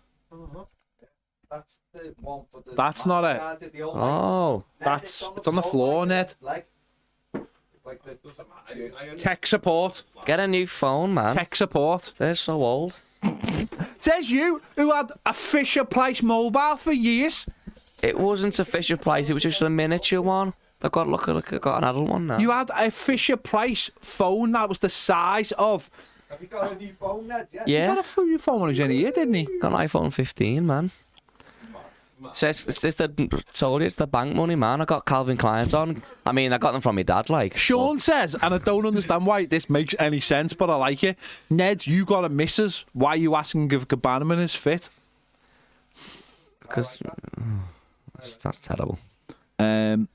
That's the one for the. That's not it. Oh. It's on the floor, Ned. Like the Tech support. Get a new phone, man. Tech support. They're so old. Says you, who had a Fisher Price mobile for years. It wasn't a Fisher Price. It was just a miniature one. I got an adult one now. You had a Fisher Price phone that was the size of. Have you got a new phone, Ned? Yeah. Yeah. He got a new phone when he was in here, didn't he? Got an iPhone 15, man. Says told you it's the bank money, man. I got Calvin Klein's on. I mean, I got them from my dad, like. Sean says, and I don't understand why this makes any sense, but I like it. Ned, you got a missus. Why are you asking if Gbamin is fit? Because that's terrible. I'm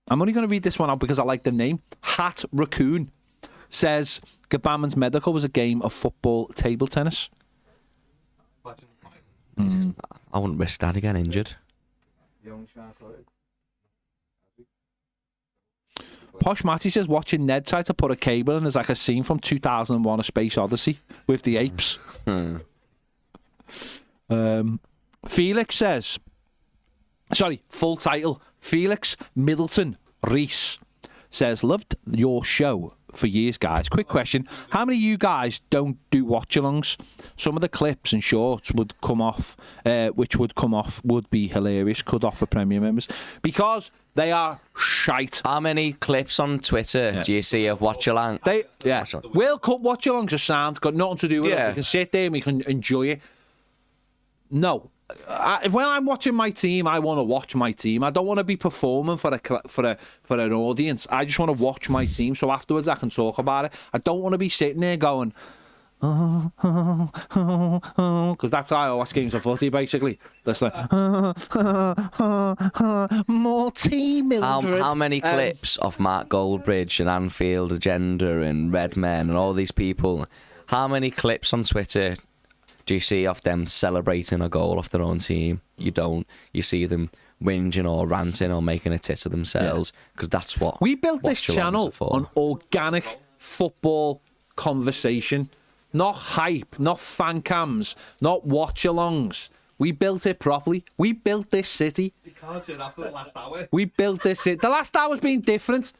only going to read this one out because I like the name. Hat Raccoon says Gbamin's medical was a game of football table tennis. I wouldn't risk that again injured. Posh Matty says watching Ned try to put a cable in is like a scene from 2001: A Space Odyssey with the apes. Felix says, sorry, full title. Felix Middleton Reese says, loved your show. for years, guys. Quick question: how many of you guys don't do watch-alongs? Some of the clips and shorts would come off, would be hilarious. Could offer premium members because they are shite. How many clips on Twitter do you see of watch-along? World Cup watch-alongs are sound. Got nothing to do with it. We can sit there and we can enjoy it. No. When I'm watching my team, I want to watch my team. I don't want to be performing for an audience. I just want to watch my team, so afterwards I can talk about it. I don't want to be sitting there going, because that's how I watch games of footy. Basically, that's like more team. How many clips of Mark Goldbridge and Anfield Agenda and Redmen and all these people? How many clips on Twitter do you see of them celebrating a goal off their own team? You don't. You see them whinging or ranting or making a tit of themselves because that's what we built this channel on organic football conversation, not hype, not fan cams, not watch-alongs. We built it properly. We built this city. You can't say that after the last hour. We built this city. The last hour's been different.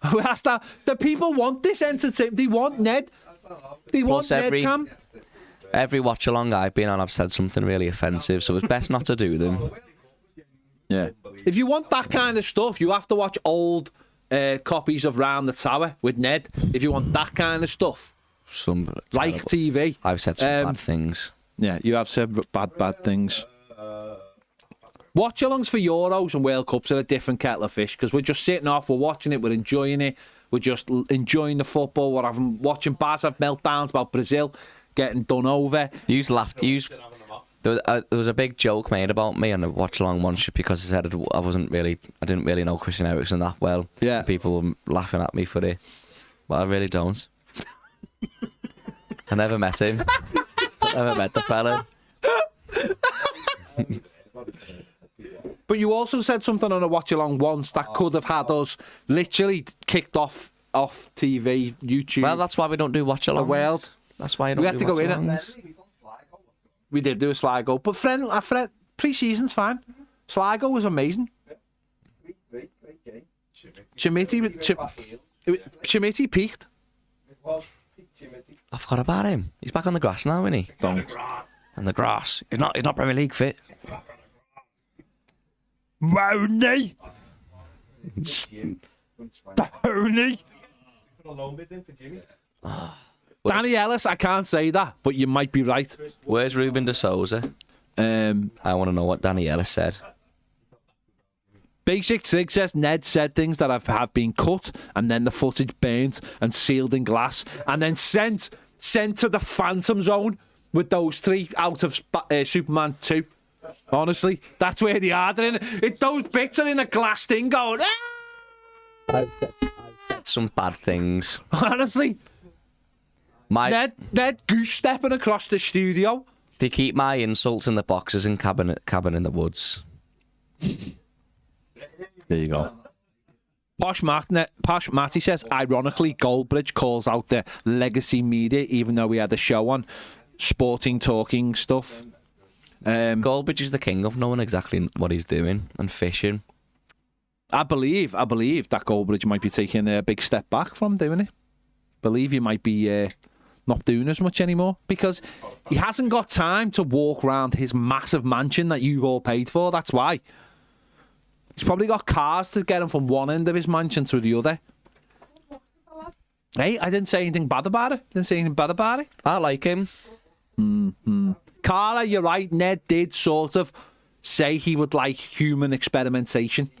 The people want this entertainment. They want Ned. They want Ned Cam. Every watch-along I've been on, I've said something really offensive, so it's best not to do them. Yeah. If you want that kind of stuff, you have to watch old copies of Round the Tower with Ned. If you want that kind of stuff. Like TV. I've said some bad things. Yeah, you have said bad things. Watch-alongs for Euros and World Cups are a different kettle of fish because we're just sitting off, we're watching it, we're enjoying it, we're just enjoying the football, we're watching Baz have meltdowns about Brazil getting done over. There was a big joke made about me on a watch along once because I said I didn't really know Christian Eriksen that well. Yeah. People were laughing at me for it, but I really don't. I never met him. I never met the fella. But you also said something on a watch along once that could have had us literally kicked off TV, YouTube. Well, that's why we don't do watch along. The world. That's why we had to go in it. We did do a Sligo, but pre-season's fine. Sligo was amazing. Great game. Chimity peaked. I forgot about him. He's back on the grass now, isn't he? Don't. On the grass. He's not Premier League fit. Rooney. Rooney. Danny Ellis, I can't say that, but you might be right. Where's Ruben de Souza? I want to know what Danny Ellis said. Basic Sig says Ned said things that have been cut and then the footage burnt and sealed in glass and then sent to the Phantom Zone with those 3 out of Superman 2. Honestly, that's where they are. Those bits are in a glass thing going, ah! I've said some bad things. Honestly. Ned goose stepping across the studio. They keep my insults in the boxes in cabin in the woods. There you go. Posh Matty says, ironically, Goldbridge calls out the legacy media, even though we had a show on sporting talking stuff. Goldbridge is the king of knowing exactly what he's doing and fishing. I believe that Goldbridge might be taking a big step back from doing it. Believe he might be not doing as much anymore because he hasn't got time to walk around his massive mansion that you've all paid for. That's why. He's probably got cars to get him from one end of his mansion to the other. Hey, I didn't say anything bad about it. I like him. Mm-hmm. Carla, you're right. Ned did sort of say he would like human experimentation.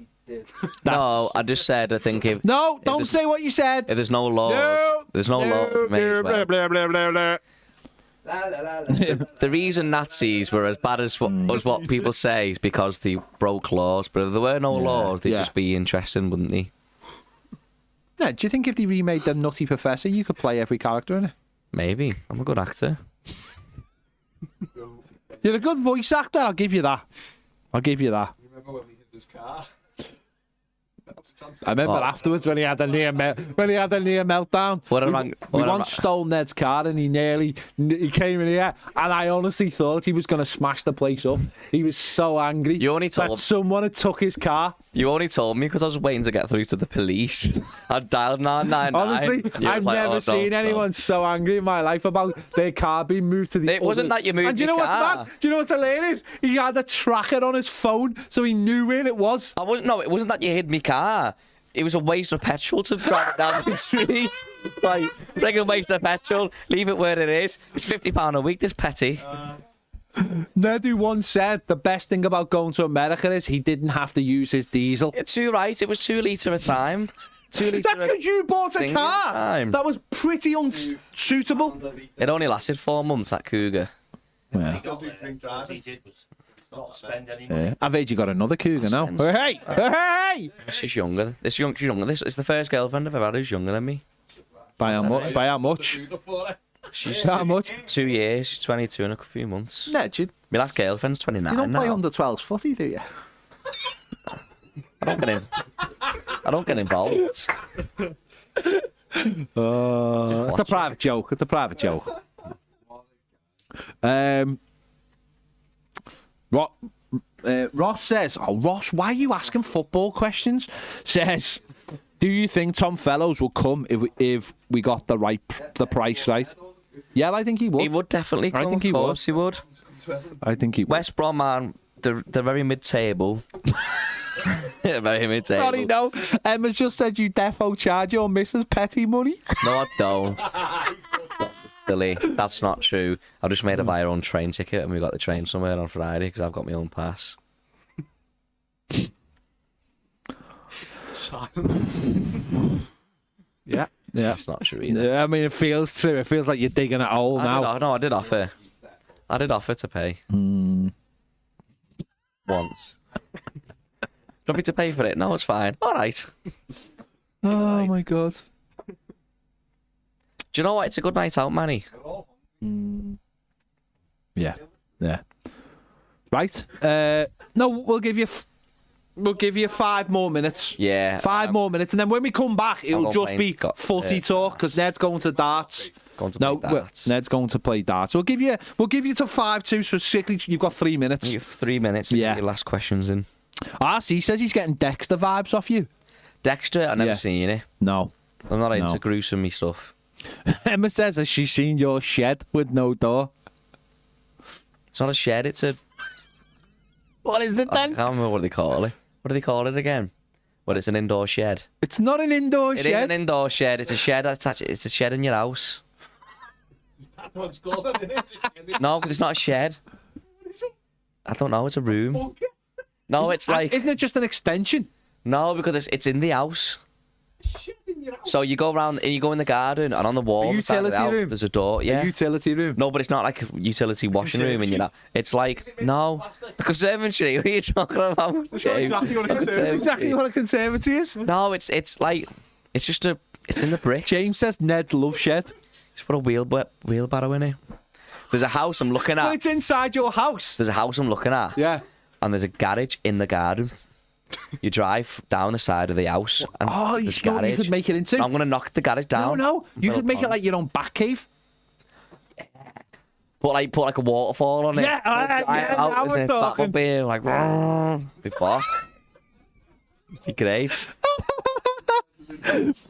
No, I just said I think if... No, don't say what you said. If there's no laws, there's no law. The reason Nazis were as bad as what people say is because they broke laws. But if there were no laws, they'd just be interesting, wouldn't they? Yeah, do you think if they remade the Nutty Professor, you could play every character in it? Maybe. I'm a good actor. You're a good voice actor, I'll give you that. Remember when we hit this car? I remember afterwards when he had a near meltdown. We once stole Ned's car and he came in here and I honestly thought he was going to smash the place up. He was so angry that someone had took his car. You only told me because I was waiting to get through to the police. I dialed 999. Honestly, I've never seen anyone so angry in my life about their car being moved to the It wasn't that you moved and do you know your what's car. mad? Do you know what's hilarious? He had a tracker on his phone so he knew where it was. It wasn't that you hid my car. It was a waste of petrol to drive it down the street. Like, friggin' waste of petrol. Leave it where it is. It's £50 a week, this petty. Ned, who once said the best thing about going to America is he didn't have to use his diesel. You're too right. It was 2 litre a time. 2 litre That's because you bought a thing car. at a time. That was pretty unsuitable. It only lasted 4 months, that Cougar. Yeah. Still do drink All driving. he did was not spend any money. I've heard you got another Cougar now. Hey! Hey! She's younger. She's younger. This is the first girlfriend I've ever had who's younger than me. By how much? By how much? She's How much? 2 years. She's 22 in a few months. Ned, you My last girlfriend's 29 don't play now. under 12s footy, do you? I don't get involved. It's a private joke. It's a private joke. Ross says, Ross, why are you asking football questions? Says, do you think Tom Fellows will come if we got the price right? Yeah, I think he would. He would definitely come. I think of he would. course he would. I think he would. West Brom, man, they're very mid-table. Very mid-table. Sorry, no. Emma's just said you defo charge your missus petty money. No, I don't. Silly. That's not true. I just made her buy her own train ticket and we got the train somewhere on Friday because I've got my own pass. Yeah. That's not true either. Yeah, I mean, it feels true. It feels like you're digging a hole now. I did offer. I did offer to pay. Once. Do you want me to pay for it? No, it's fine. All right. Oh, my God. Do you know what? It's a good night out, Manny. Yeah. Right. No, we'll give you 5 more minutes. Yeah. 5 more minutes, and then when we come back, it'll go just play be footy talk because Ned's going to darts. Ned's going to play darts. So we'll give you to 5-2. So strictly, you've got 3 minutes. You have 3 minutes to Yeah. get your last questions in. He says he's getting Dexter vibes off you. Dexter, I've never Yeah. seen it. No. I'm not into No. gruesome stuff. Emma says, has she seen your shed with no door? It's not a shed, it's a... What is it I then? can't remember what they call it. What do they call it again? Well, it's an indoor shed. It's not an indoor It is shed. an indoor shed. It's a shed attached. It's a shed in your house. That one's gone, isn't it? No, because it's not a shed. I don't know. It's a room. No, it's like... Isn't it just an extension? No, because it's in the house. So you go around and you go in the garden and on the wall, utility room? there's a door. Yeah. A utility room. No, but it's not like a utility washing room, and you know, it's like no, the conservatory. What are you talking about? James? Exactly what a conservatory is. No, it's like it's in the brick. James says Ned's love shed. Just put a wheelbarrow in it. There's a house I'm looking Well, at. it's inside your house. There's a house I'm looking at. Yeah. And there's a garage in the garden. You drive down the side of the house. And Oh, you there's know what you garage. could make it into? I'm gonna knock the garage down. No. You could make it like your own back cave. Put like a waterfall on it. Yeah, now we're That talking. would be like be boss. Be great.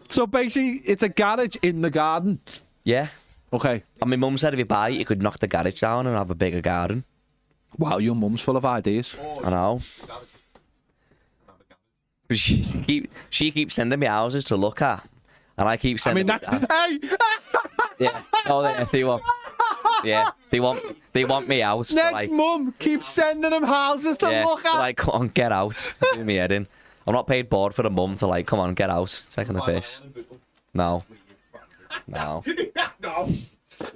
So basically, it's a garage in the garden. Yeah. Okay. And my mum said if you buy it, you could knock the garage down and have a bigger garden. Wow, your mum's full of ideas. I know. But she keeps sending me houses to look at, and I keep sending. Hey! Yeah. Oh, they want. Yeah, they want me out. Ned's like, mum keeps sending him houses to yeah, look at. like, come on, get out. Do me head in. I'm not paid board for a month to like, come on, get out. Taking the piss. No. No.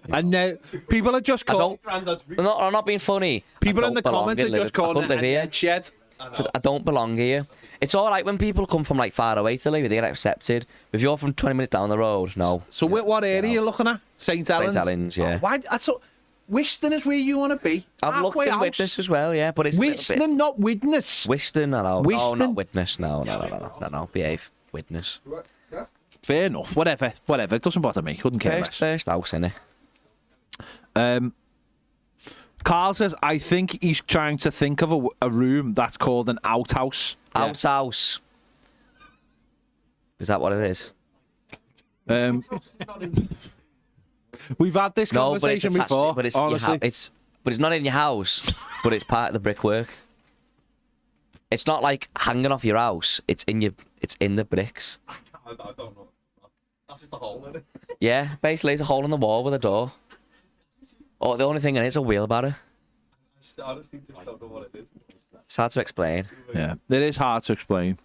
And people are just calling. I'm not being funny. People I in the don't belong comments are in just Liverpool. calling I don't it live a here. Ned shed. I don't belong here. It's all right when people come from like far away to live, they get accepted. If you're from 20 minutes down the road, no. So what area are you looking at? St. Helens? St. Helens, yeah. Oh, why? Wiston is where you want to be. I've looked in Widnes as well, yeah, but it's Wiston, not Widnes. Wiston, I know. Wiston. Oh, not Widnes. No. Behave. Widnes. Fair enough. Whatever. It doesn't bother me. Couldn't care less. First house, innit? Carl says, I think he's trying to think of a room that's called an outhouse. Outhouse. Is that what it is? We've had this conversation before. But it's honestly. But it's not in your house. But it's part of the brickwork. It's not like hanging off your house. It's in the bricks. I don't know. That's just a hole in it. Yeah, basically it's a hole in the wall with a door. Oh, the only thing in it is a wheelbarrow. I honestly just don't know what it is. It's hard to explain. Yeah, it is hard to explain.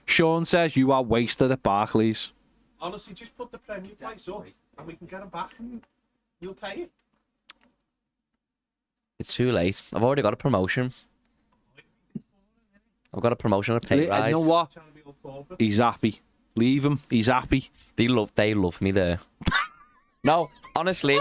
Sean says you are wasted at Barclays. Honestly, just put the Premier price up and we can get them back and you'll pay it. It's too late. I've already got a promotion. I've got a promotion and a pay rise. You know what? He's happy. Leave him. He's happy. They love me there. No, honestly,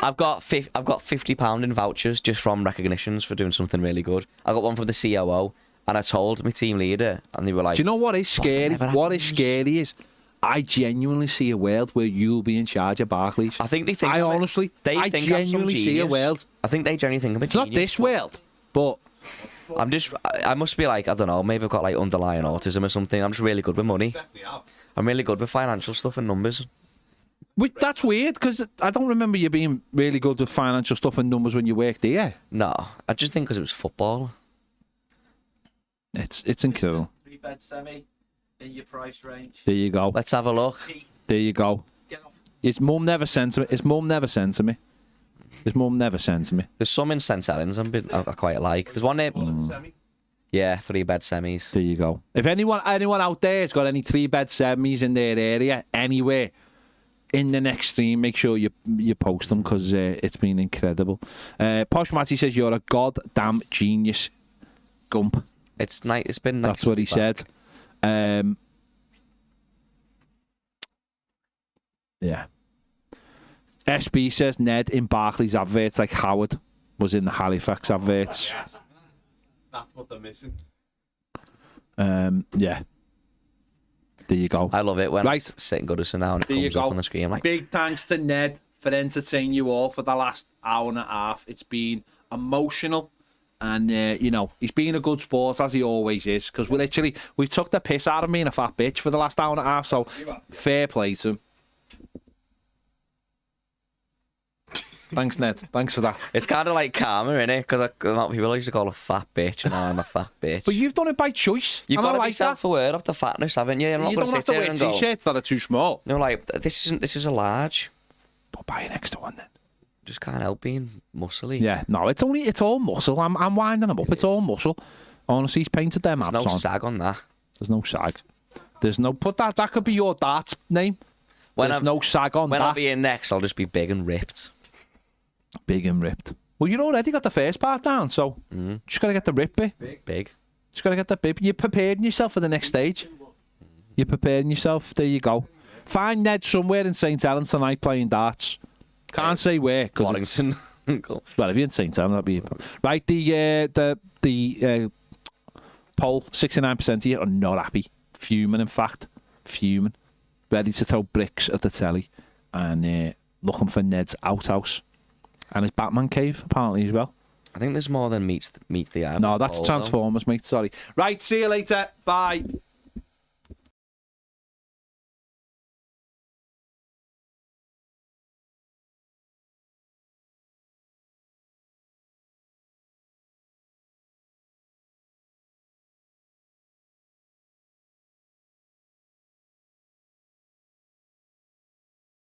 I've got £50 in vouchers just from recognitions for doing something really good. I got one from the COO, and I told my team leader, and they were like, "Do you know what is scary? What is scary is I genuinely see a world where you'll be in charge of Barclays. I think they think. I honestly, I genuinely see a world. I think they genuinely think I'm a It's not genius, this world, but I must be like, I don't know, maybe I've got like underlying autism or something. I'm just really good with money. Definitely have. I'm really good with financial stuff and numbers. that's weird because I don't remember you being really good with financial stuff and numbers when you worked there. No, I just think because it was football. It's incredible. 3-bed semi in your price range. There you go. Let's have a look. There you go. Get off. His mum never sent to me. His mum never sent to me. There's some in St Helens I quite like. There's one there. Yeah, 3-bed semis. There you go. If anyone out there has got any 3-bed semis in their area, anywhere, in the next stream, make sure you post them because it's been incredible. Posh Matty says you're a goddamn genius, Gump. It's nice. It's been nice. That's what he said. Yeah. SB says Ned in Barclays adverts like Howard was in the Halifax adverts. Yes. That's what they're missing. Yeah. There you go. I love it when Right. it's sitting Goodison now and it comes up on the screen. I'm like, big thanks to Ned for entertaining you all for the last hour and a half. It's been emotional. And, he's been a good sport, as he always is, because we've took the piss out of me and a fat bitch for the last hour and a half, so fair play to him. Thanks, Ned. Thanks for that. it's kind of like karma, innit? Because the amount of people used to call a fat bitch, and now I'm a fat bitch. But you've done it by choice. You've got to be like self-aware of the fatness, haven't you? I'm not you going don't to have sit to here wear and go, t-shirts that are too small. like, this is a large. But buy an extra one then. Just can't help being muscly. Yeah, no, it's all muscle. I'm winding him up. It's all muscle. Honestly, he's painted them There's abs no on. sag on that. There's no sag. There's no. Put that. That could be your darts name. There's no sag on when that. I'll be in next, I'll just be big and ripped. Big and ripped. Well, you already got the first part down, so just gotta get the rip bit. Big. Just gotta get the bit. You're preparing yourself for the next stage. You're preparing yourself. There you go. Find Ned somewhere in St Helens tonight playing darts. Can't say where. Warrington. Well, if you're in St Helens, that'd be right. The poll, 69% of you are not happy. Fuming, in fact. Fuming. Ready to throw bricks at the telly. And looking for Ned's outhouse. And his Batman cave, apparently, as well. I think there's more than meets the eye. No, that's Transformers, mate. Sorry. Right, see you later. Bye.